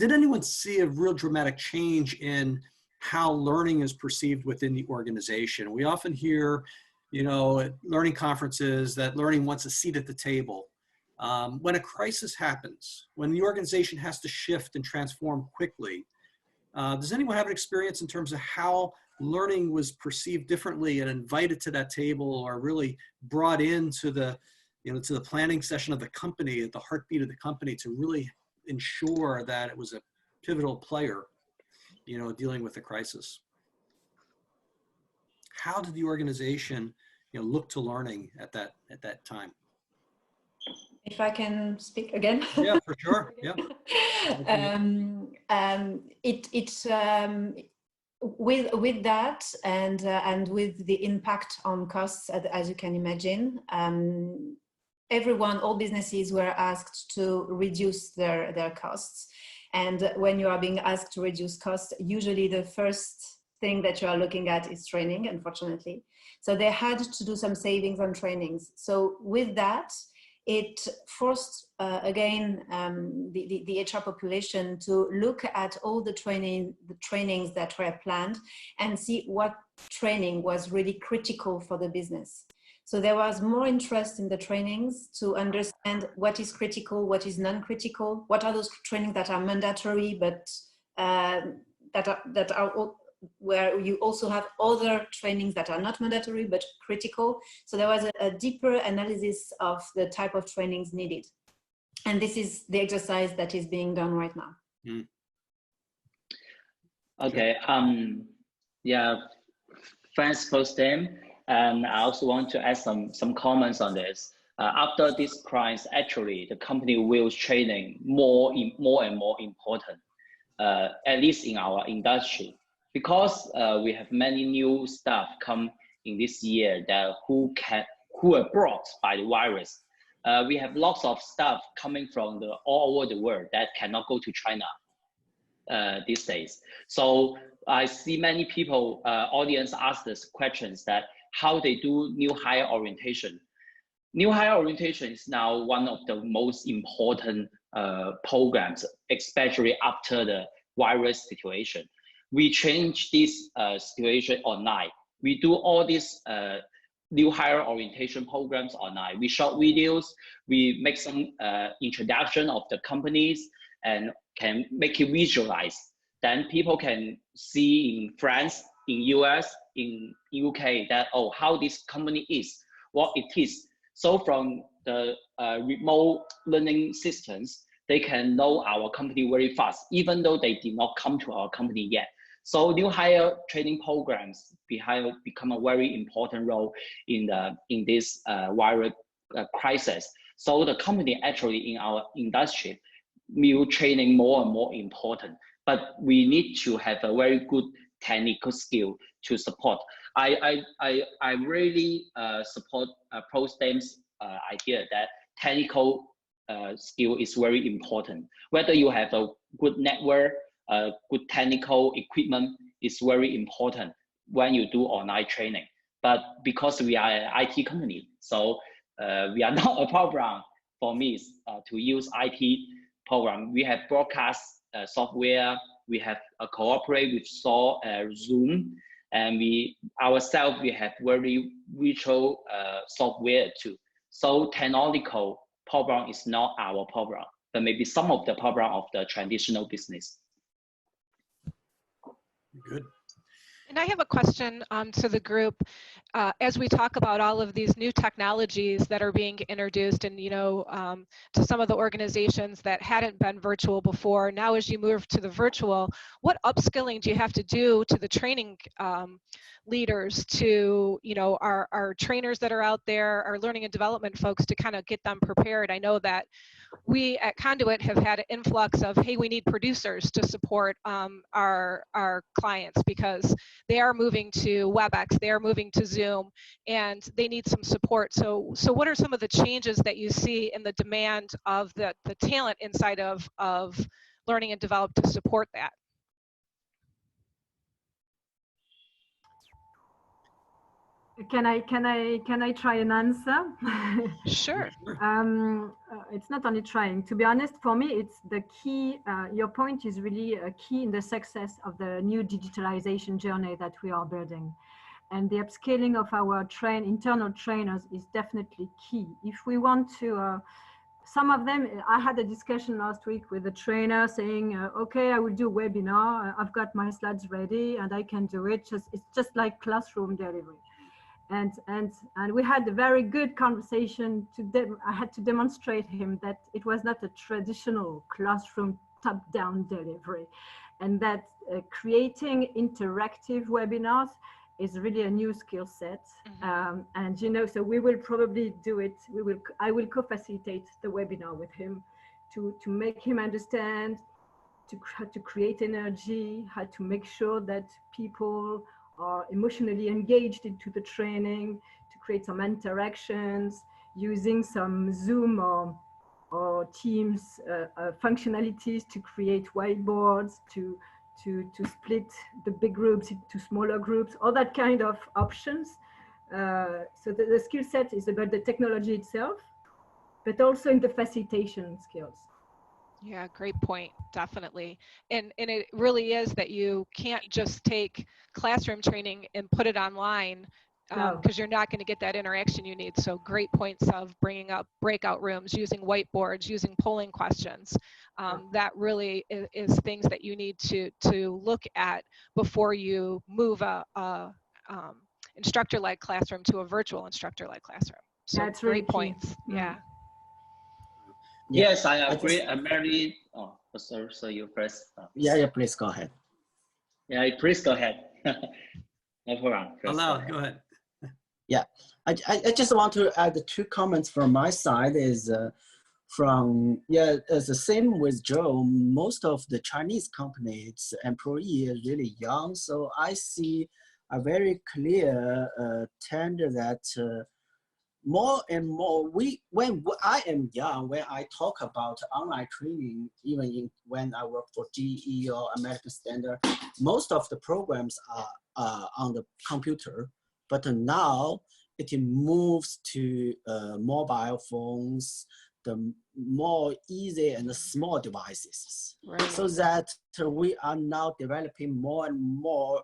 anyone see a real dramatic change in how learning is perceived within the organization? We often hear, at learning conferences that learning wants a seat at the table. When a crisis happens, when the organization has to shift and transform quickly, does anyone have an experience in terms of how learning was perceived differently and invited to that table, or really brought into the, to the planning session of the company, at the heartbeat of the company, to really ensure that it was a pivotal player, dealing with the crisis. How did the organization, look to learning at that time? If I can speak again. Yeah, for sure. Yeah. With that and with the impact on costs, as you can imagine, all businesses were asked to reduce their costs. And when you are being asked to reduce costs, usually the first thing that you are looking at is training, unfortunately. So they had to do some savings on trainings. So with that, it forced, again, the HR population to look at all the trainings that were planned and see what training was really critical for the business. So there was more interest in the trainings to understand what is critical, what is non-critical, what are those trainings that are mandatory, but that are where you also have other trainings that are not mandatory but critical. So there was a deeper analysis of the type of trainings needed. And this is the exercise that is being done right now. Mm. Okay, yeah, thanks, Prost-Dame. And I also want to add some comments on this. After this crisis, actually, the company will training more and more important, at least in our industry. Because we have many new staff come in this year that who are brought by the virus. We have lots of staff coming from all over the world that cannot go to China these days. So I see many people, audience ask us questions that how they do new hire orientation. New hire orientation is now one of the most important programs, especially after the virus situation. We change this situation online. We do all these new hire orientation programs online. We shot videos, we make some introduction of the companies and can make it visualize. Then people can see in France, in US, in UK that, oh, how this company is, what it is. So from the remote learning systems, they can know our company very fast, even though they did not come to our company yet. So new hire training programs become a very important role in this virus crisis. So the company actually in our industry, will training more and more important, but we need to have a very good technical skill to support. I really support Prost-Dame's idea that technical skill is very important. Whether you have a good network, good technical equipment is very important when you do online training. But because we are an IT company, so we are not a program for me to use IT program. We have broadcast software, we have a cooperate with Zoom, and we ourselves, we have very virtual software too. So technological program is not our program, but maybe some of the program of the traditional business. Good. And I have a question to the group. As we talk about all of these new technologies that are being introduced and, to some of the organizations that hadn't been virtual before, now as you move to the virtual, what upskilling do you have to do to the training leaders, to, our trainers that are out there, our learning and development folks, to kind of get them prepared? I know that we at Conduit have had an influx of, hey, we need producers to support our clients because they are moving to WebEx, they are moving to Zoom, and they need some support. So what are some of the changes that you see in the demand of the talent inside of learning and develop to support that? Can I try an answer? Sure. It's not only trying. To be honest, for me, it's the key. Your point is really a key in the success of the new digitalization journey that we are building. And the upscaling of our internal trainers is definitely key. If we want to some of them, I had a discussion last week with a trainer saying, okay, I will do a webinar. I've got my slides ready and I can do it. It's just like classroom delivery. And we had a very good conversation. I had to demonstrate him that it was not a traditional classroom top-down delivery, and that creating interactive webinars is really a new skill set. Mm-hmm. And you know, so we will probably do it. I will co-facilitate the webinar with him to make him understand how to create energy, how to make sure that people are emotionally engaged into the training, to create some interactions using some Zoom or Teams functionalities to create whiteboards, to split the big groups into smaller groups, all that kind of options. So the skill set is about the technology itself, but also in the facilitation skills. Yeah, great point, definitely. And it really is that you can't just take classroom training and put it online, because you're not going to get that interaction you need. So great points of bringing up breakout rooms, using whiteboards, using polling questions. That really is things that you need to look at before you move a instructor-led classroom to a virtual instructor-led classroom. So that's great really points. Key. Yeah. Yes, I agree. I'm very. Oh, sorry. So you first. Yeah, please go ahead. Yeah, please go ahead. No problem. Allowed. Go ahead. Yeah, I just want to add 2 comments from my side. Is it's the same with Joe. Most of the Chinese companies employee is really young, so I see a very clear trend that. More and more, when I am young, when I talk about online training, even when I work for GE or American Standard, most of the programs are on the computer. But now it moves to mobile phones, the more easy and the small devices. Right. So that we are now developing more and more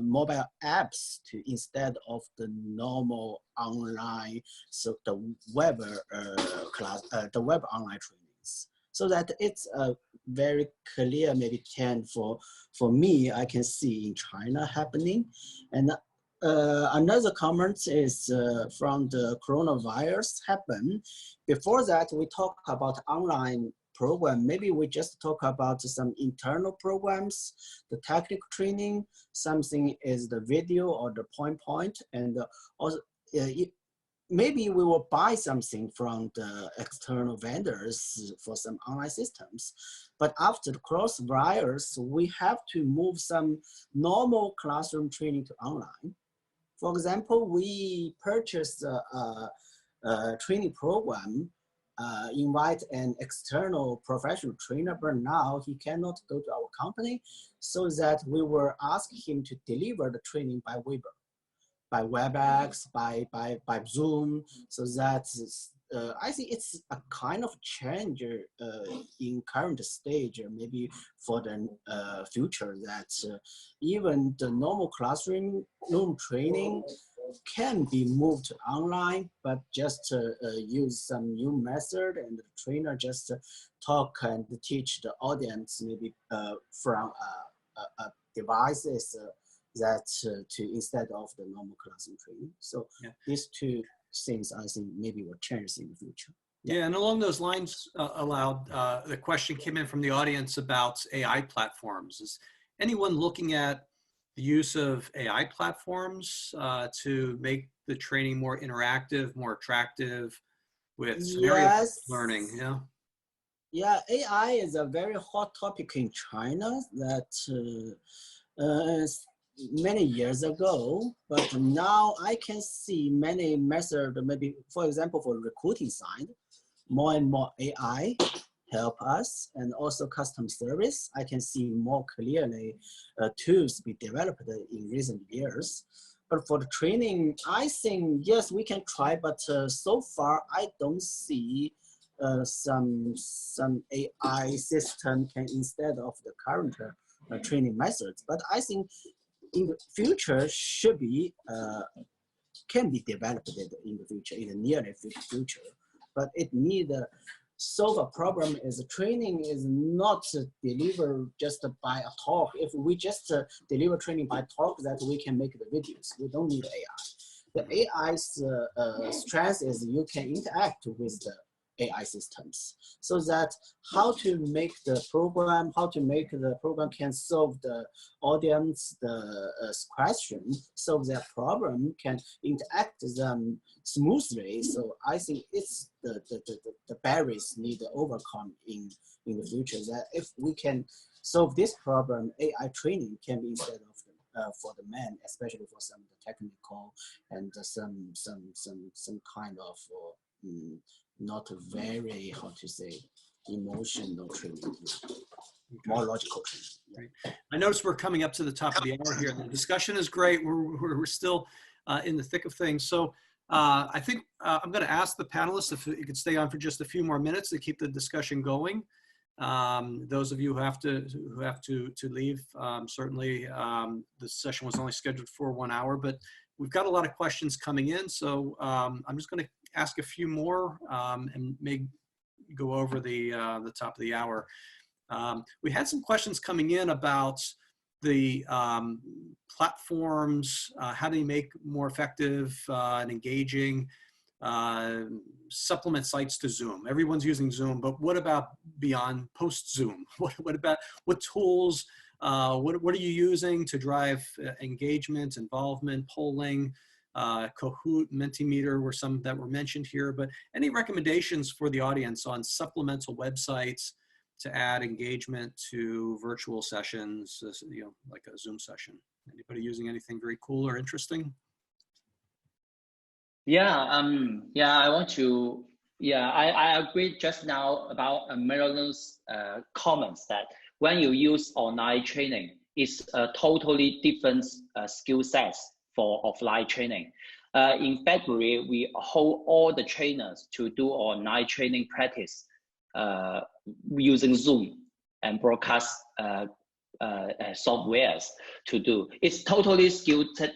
mobile apps instead of the normal online, so the web the web online trainings. So that it's a very clear maybe trend for me, I can see in China happening. And another comment is from the coronavirus happen. Before that, we talk about online program. Maybe we just talk about some internal programs, the technical training, something is the video or the point, and also maybe we will buy something from the external vendors for some online systems. But after the coronavirus, we have to move some normal classroom training to online. For example, we purchased a training program, invite an external professional trainer, but now he cannot go to our company, so that we will ask him to deliver the training by WebEx, by Zoom, so that I think it's a kind of change in current stage, maybe for the future, that even the normal classroom training can be moved online, but just use some new method, and the trainer just talk and teach the audience maybe from devices that to instead of the normal classroom training. So yeah, these 2 things I think maybe will change in the future. Yeah, and along those lines, Allowed, the question came in from the audience about AI platforms. Is anyone looking at the use of AI platforms to make the training more interactive, more attractive with scenario learning? Yeah. Yeah, AI is a very hot topic in China that many years ago, but now I can see many methods, maybe for example, for recruiting side, more and more AI help us, and also customer service. I can see more clearly tools be developed in recent years. But for the training, I think, yes, we can try, but so far I don't see some AI system can instead of the current training methods. But I think in the future should be, can be developed in the future, in the near future. but it need solve a problem is training is not delivered just by a talk. If we just deliver training by talk, that we can make the videos. We don't need AI. The AI's strength is you can interact with the AI systems, so that how to make the program, can solve the audience question, solve their problem, can interact them smoothly. So I think it's the barriers need to overcome in the future. That if we can solve this problem, AI training can be instead of for the man, especially for some of the technical and some kind of not very, how to say, emotional training, more logical training. Right. I notice we're coming up to the top of the hour here. The discussion is great. We're still in the thick of things. So I think I'm going to ask the panelists if you could stay on for just a few more minutes to keep the discussion going. Those of you who have to leave, certainly the session was only scheduled for 1 hour, but we've got a lot of questions coming in. So I'm just going to ask a few more and maybe go over the top of the hour. We had some questions coming in about the platforms, how do you make more effective and engaging supplement sites to Zoom? Everyone's using Zoom, but what about beyond post-Zoom? What about, what tools, what are you using to drive engagement, involvement, polling? Kahoot, Mentimeter were some that were mentioned here, but any recommendations for the audience on supplemental websites to add engagement to virtual sessions, you know, like a Zoom session? Anybody using anything very cool or interesting? Yeah, I want to, I agree just now about Marilyn's comments that when you use online training, it's a totally different skill sets for offline training. In February, we hold all the trainers to do online training practice using Zoom and broadcast softwares to do. It's totally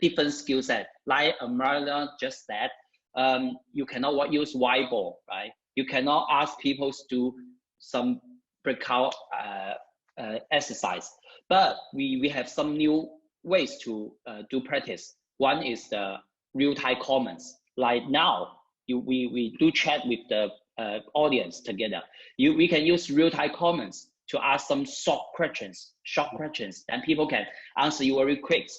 different skill set. Like Armelle just said, you cannot use whiteboard, right? You cannot ask people to do some breakout exercise. But we have some new ways to do practice. One is the real-time comments. Like now, we do chat with the audience together. We can use real-time comments to ask some short questions, and people can answer you very quick.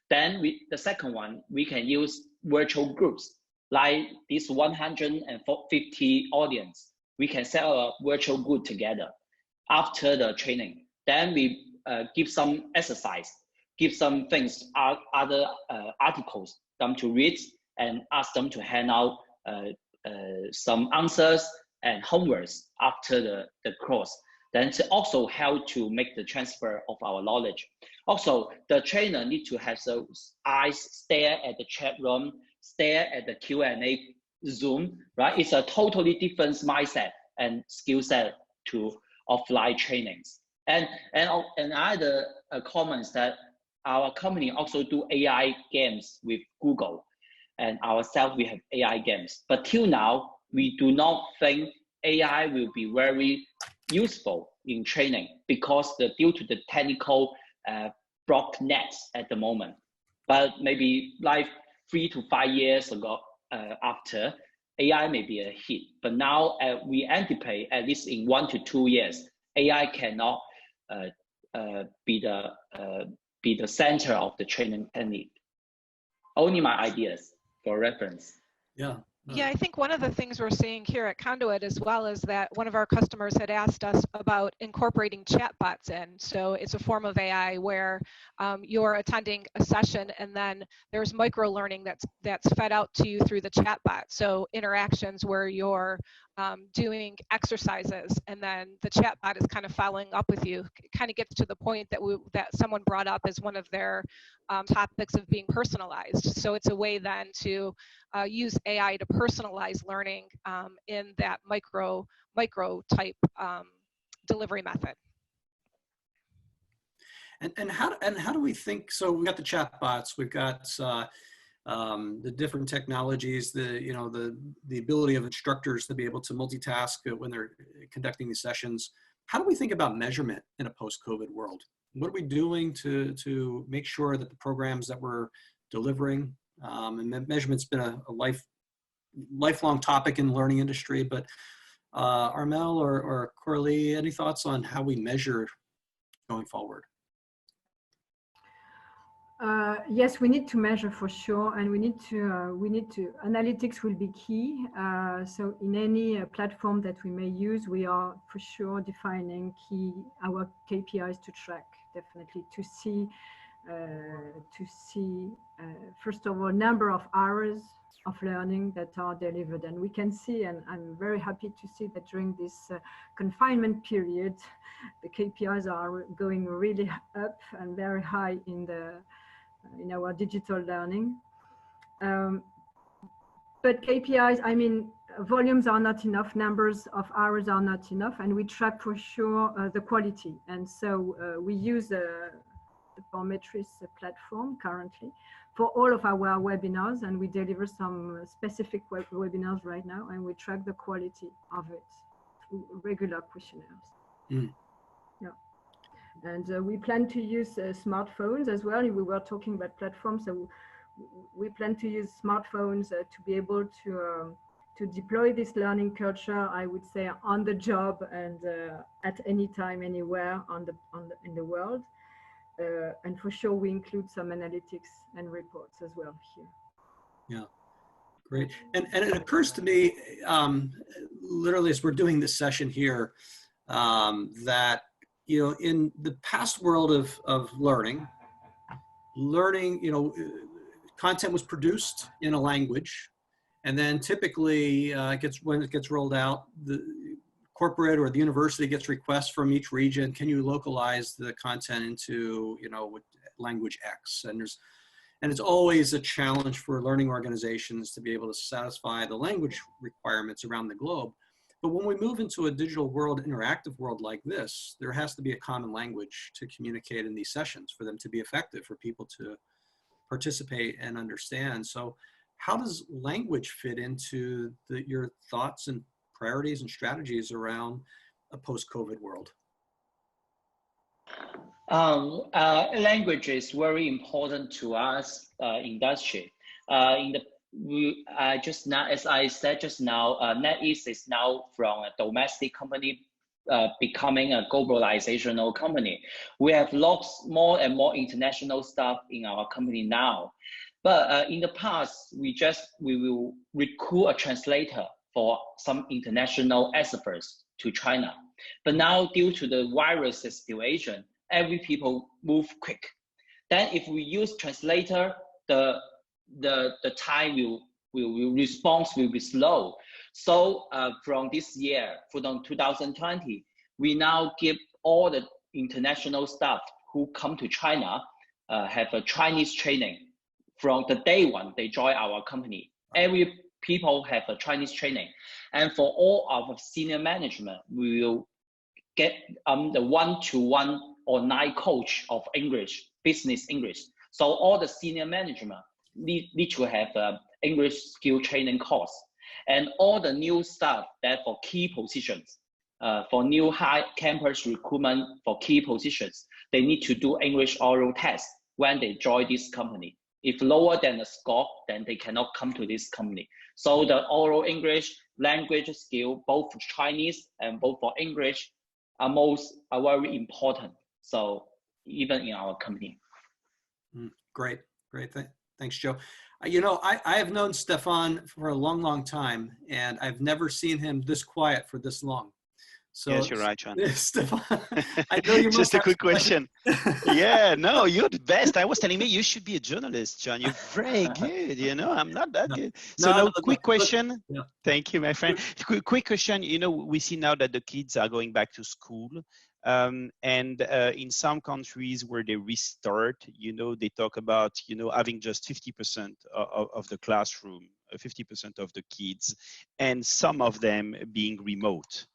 Then the second one, we can use virtual groups. Like this 150 audience, we can set a virtual group together after the training. Then we give some exercise, give some things, other articles them to read, and ask them to hand out some answers and homeworks after the course. Then to also help to make the transfer of our knowledge. Also, the trainer need to have those eyes stare at the chat room, stare at the Q&A Zoom, right? It's a totally different mindset and skill set to offline trainings. And other comments that our company also do AI games with Google, and ourselves we have AI games. But till now, we do not think AI will be very useful in training because due to the technical block nets at the moment. But maybe like 3 to 5 years ago, after, AI may be a hit. But now we anticipate at least in 1 to 2 years, AI cannot be the center of the training technique. Only my ideas for reference. Yeah. Yeah, I think one of the things we're seeing here at Conduit as well is that one of our customers had asked us about incorporating chatbots in. So it's a form of AI where you're attending a session and then there's micro learning that's fed out to you through the chatbot. So interactions where you're doing exercises and then the chatbot is kind of following up with you. It kind of gets to the point that someone brought up as one of their topics of being personalized. So it's a way then to use AI to personalize learning in that micro type delivery method. And how do we think? So we got the chat bots, we've got the different technologies, the ability of instructors to be able to multitask when they're conducting these sessions. How do we think about measurement in a post-COVID world? What are we doing to make sure that the programs that we're delivering, and measurement's been a lifelong topic in the learning industry, but Armelle or Corley, any thoughts on how we measure going forward? Yes, we need to measure for sure, and we need to analytics will be key. So in any platform that we may use, we are for sure defining our KPIs to track, definitely to see first of all, number of hours of learning that are delivered. And we can see, and I'm very happy to see that during this confinement period, the KPIs are going really up and very high in our digital learning. But KPIs, I mean, volumes are not enough, numbers of hours are not enough, and we track for sure the quality. And so we use the Formetris platform currently for all of our webinars, and we deliver some specific webinars right now, and we track the quality of it through regular questionnaires. Yeah. And we plan to use smartphones as well. We were talking about platforms, so we plan to use smartphones to be able to deploy this learning culture, I would say, on the job and at any time, anywhere in the world. And for sure, we include some analytics and reports as well here. Yeah, great. And it occurs to me, literally as we're doing this session here, that, you know, in the past world of learning, you know, content was produced in a language, and then typically when it gets rolled out, the corporate or the university gets requests from each region. Can you localize the content into, you know, language X? And it's always a challenge for learning organizations to be able to satisfy the language requirements around the globe. But when we move into a digital world, interactive world like this, there has to be a common language to communicate in these sessions for them to be effective, for people to participate and understand. So how does language fit into your thoughts and priorities and strategies around a post-COVID world? Language is very important to us industry. Just now, as I said just now, NetEase is now from a domestic company becoming a globalizational company. We have lots more and more international staff in our company now. But in the past, we will recruit a translator for some international experts to China. But now, due to the virus situation, every people move quick. Then if we use translator, the time response will be slow. So from this year, from 2020, we now give all the international staff who come to China have a Chinese training from the day one they join our company. Every people have a Chinese training. And for all our senior management, we will get the one-to-one online coach of English, business English. So all the senior management need to have an English skill training course. And all the new staff that for key positions, for new high campus recruitment for key positions, they need to do English oral test when they join this company. If lower than the score, then they cannot come to this company. So the oral English language skill, both for Chinese and both for English, are very important. So even in our company. Great. Thanks, Joe. You know, I have known Stefan for a long, long time, and I've never seen him this quiet for this long. So, yes, you're right, Chen. Stefan, I know you just a quick question. Yeah, no, you're the best. I was telling me you should be a journalist, John. You're very good. You know, I'm not that good. So, quick question. Yeah. Thank you, my friend. Quick question. You know, we see now that the kids are going back to school. And in some countries where they restart, you know, they talk about, you know, having just 50% of the classroom, 50% of the kids, and some of them being remote.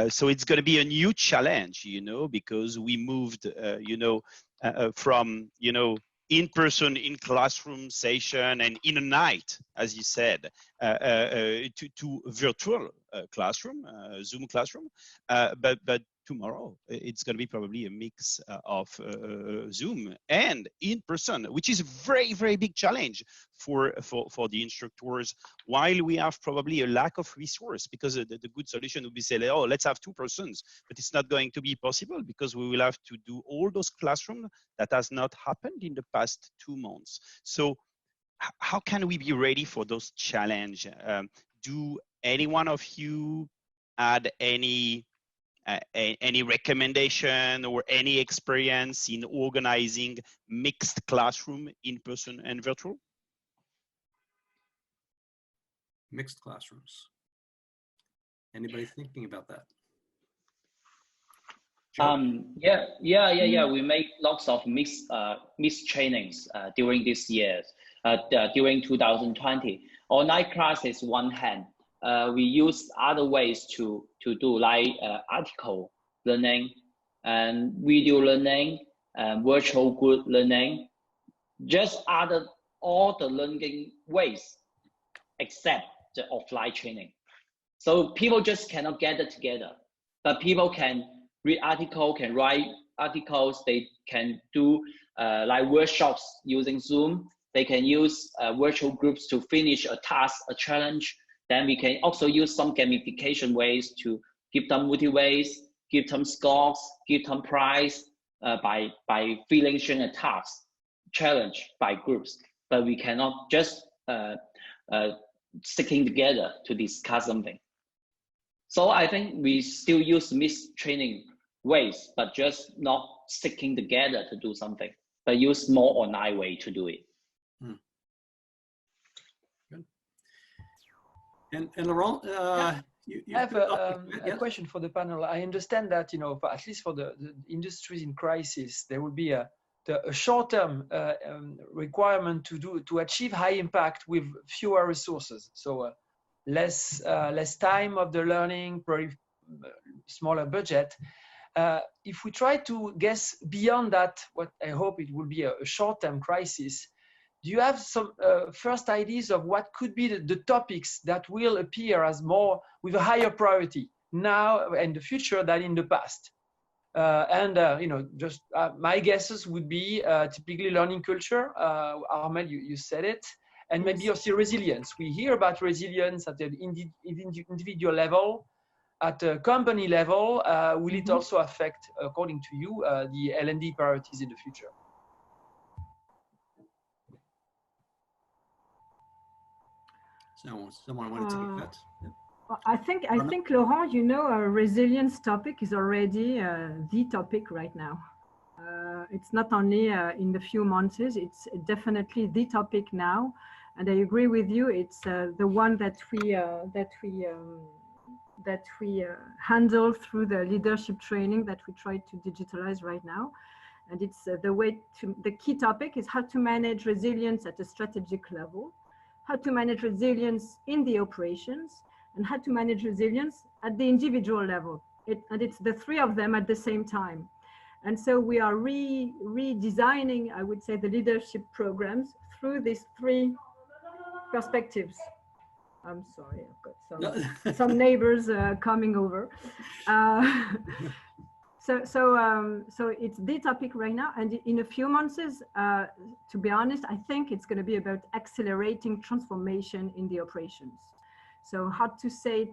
So it's going to be a new challenge, you know, because we moved, you know, from, you know, in-person, in-classroom session, and in a night, as you said, to virtual classroom, Zoom classroom. But tomorrow, it's going to be probably a mix of Zoom and in-person, which is a very, very big challenge for the instructors, while we have probably a lack of resource, because the good solution would be say, oh, let's have 2 persons, but it's not going to be possible because we will have to do all those classrooms that has not happened in the past 2 months. So how can we be ready for those challenges? Do any one of you add any recommendation or any experience in organizing mixed classroom, in-person and virtual? Mixed classrooms. Anybody thinking about that? Yeah. We make lots of mixed trainings during this year, during 2020. Online class is one hand. We use other ways to do, like article learning and video learning and virtual group learning, just all the learning ways except the offline training. So people just cannot gather together, but people can read articles, can write articles, they can do like workshops using Zoom. They can use virtual groups to finish a task, a challenge. Then we can also use some gamification ways to give them motivates, give them scores, give them prize by finishing a task, challenge by groups. But we cannot just sticking together to discuss something. So I think we still use mixed training ways, but just not sticking together to do something, but use more online way to do it. Good. And Laurent, I have a question for the panel. I understand that, at least for the industries in crisis, there will be a short-term requirement to achieve high impact with fewer resources. So less time of the learning, probably smaller budget. If we try to guess beyond that, what I hope it will be a short-term crisis, do you have some first ideas of what could be the topics that will appear as more with a higher priority now and the future than in the past? My guesses would be typically learning culture. Armelle, you said it, and maybe also resilience. We hear about resilience at the individual level, at a company level. Will it also affect, according to you, the L&D priorities in the future? Someone want to take that? I think Laurent, our resilience topic is already the topic right now. It's not only in the few months; it's definitely the topic now. And I agree with you. It's the one that we handle through the leadership training that we try to digitalize right now. And it's the key topic is how to manage resilience at a strategic level, how to manage resilience in the operations, and how to manage resilience at the individual level. And it's the three of them at the same time. And so we are redesigning, I would say, the leadership programs through these three perspectives. I'm sorry, I've got some neighbors coming over. So it's the topic right now, and in a few months, to be honest, I think it's going to be about accelerating transformation in the operations. So hard to say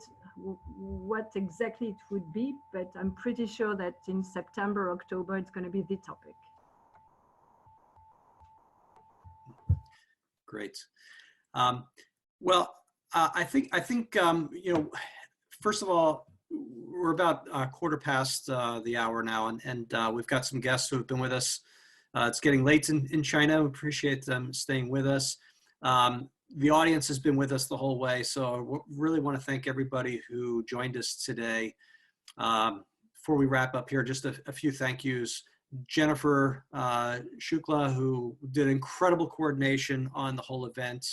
what exactly it would be, but I'm pretty sure that in September, October, it's going to be the topic. Great. Well, I think first of all, we're about a quarter past the hour now, and we've got some guests who have been with us. It's getting late in China. We appreciate them staying with us. The audience has been with us the whole way, so I really want to thank everybody who joined us today. Before we wrap up here, just a few thank yous. Jennifer Shukla, who did incredible coordination on the whole event,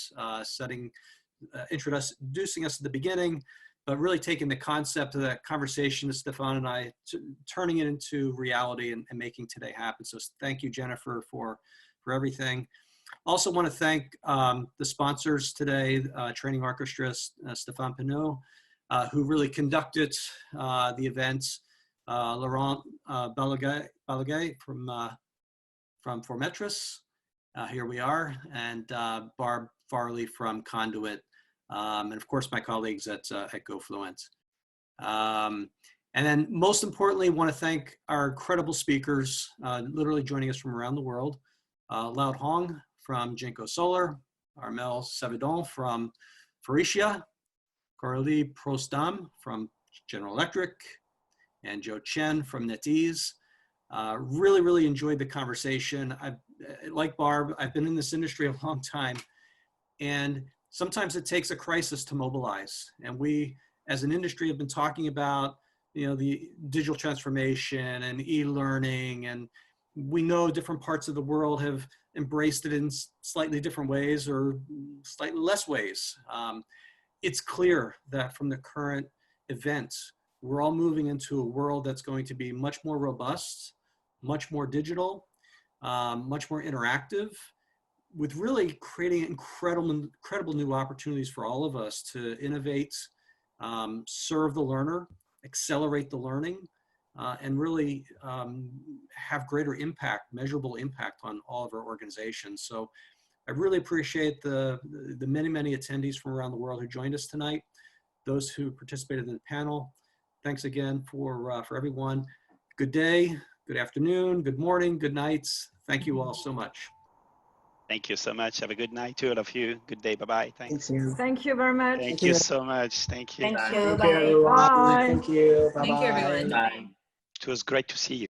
introducing us at the beginning, but really taking the concept of that conversation that Stefan and I, turning it into reality and making today happen. So thank you, Jennifer, for for everything. Also want to thank the sponsors today, Training Orchestra, Stéphane Pinot, who really conducted the events, Laurent Balaguet from Formetris, here we are, and Barb Farley from Conduit, and of course my colleagues at GoFluent. And then most importantly, want to thank our incredible speakers, literally joining us from around the world. Loud Hong from Jinko Solar, Armelle Savidan from Faurecia, Coralie Prost-Dame from General Electric, and Joe Chen from NetEase. Really enjoyed the conversation. Like Barb, I've been in this industry a long time, and sometimes it takes a crisis to mobilize. And we, as an industry, have been talking about, you know, the digital transformation and e-learning, and we know different parts of the world have embraced it in slightly different ways or slightly less ways. It's clear that from the current events, we're all moving into a world that's going to be much more robust, much more digital, much more interactive, with really creating incredible new opportunities for all of us to innovate, serve the learner, accelerate the learning, and really have greater impact, measurable impact on all of our organizations. So I really appreciate the many attendees from around the world who joined us tonight, those who participated in the panel. Thanks again for everyone. Good day, good afternoon, good morning, good nights. Thank you all so much. Thank you so much. Have a good night to all of you. Good day. Bye-bye. Thanks. Thank you very much. Thank you so much. Thank you. Thank you. Thank you, Bye. everyone. Bye. Thank you. Bye-bye. Thank you, everyone. Bye. It was great to see you.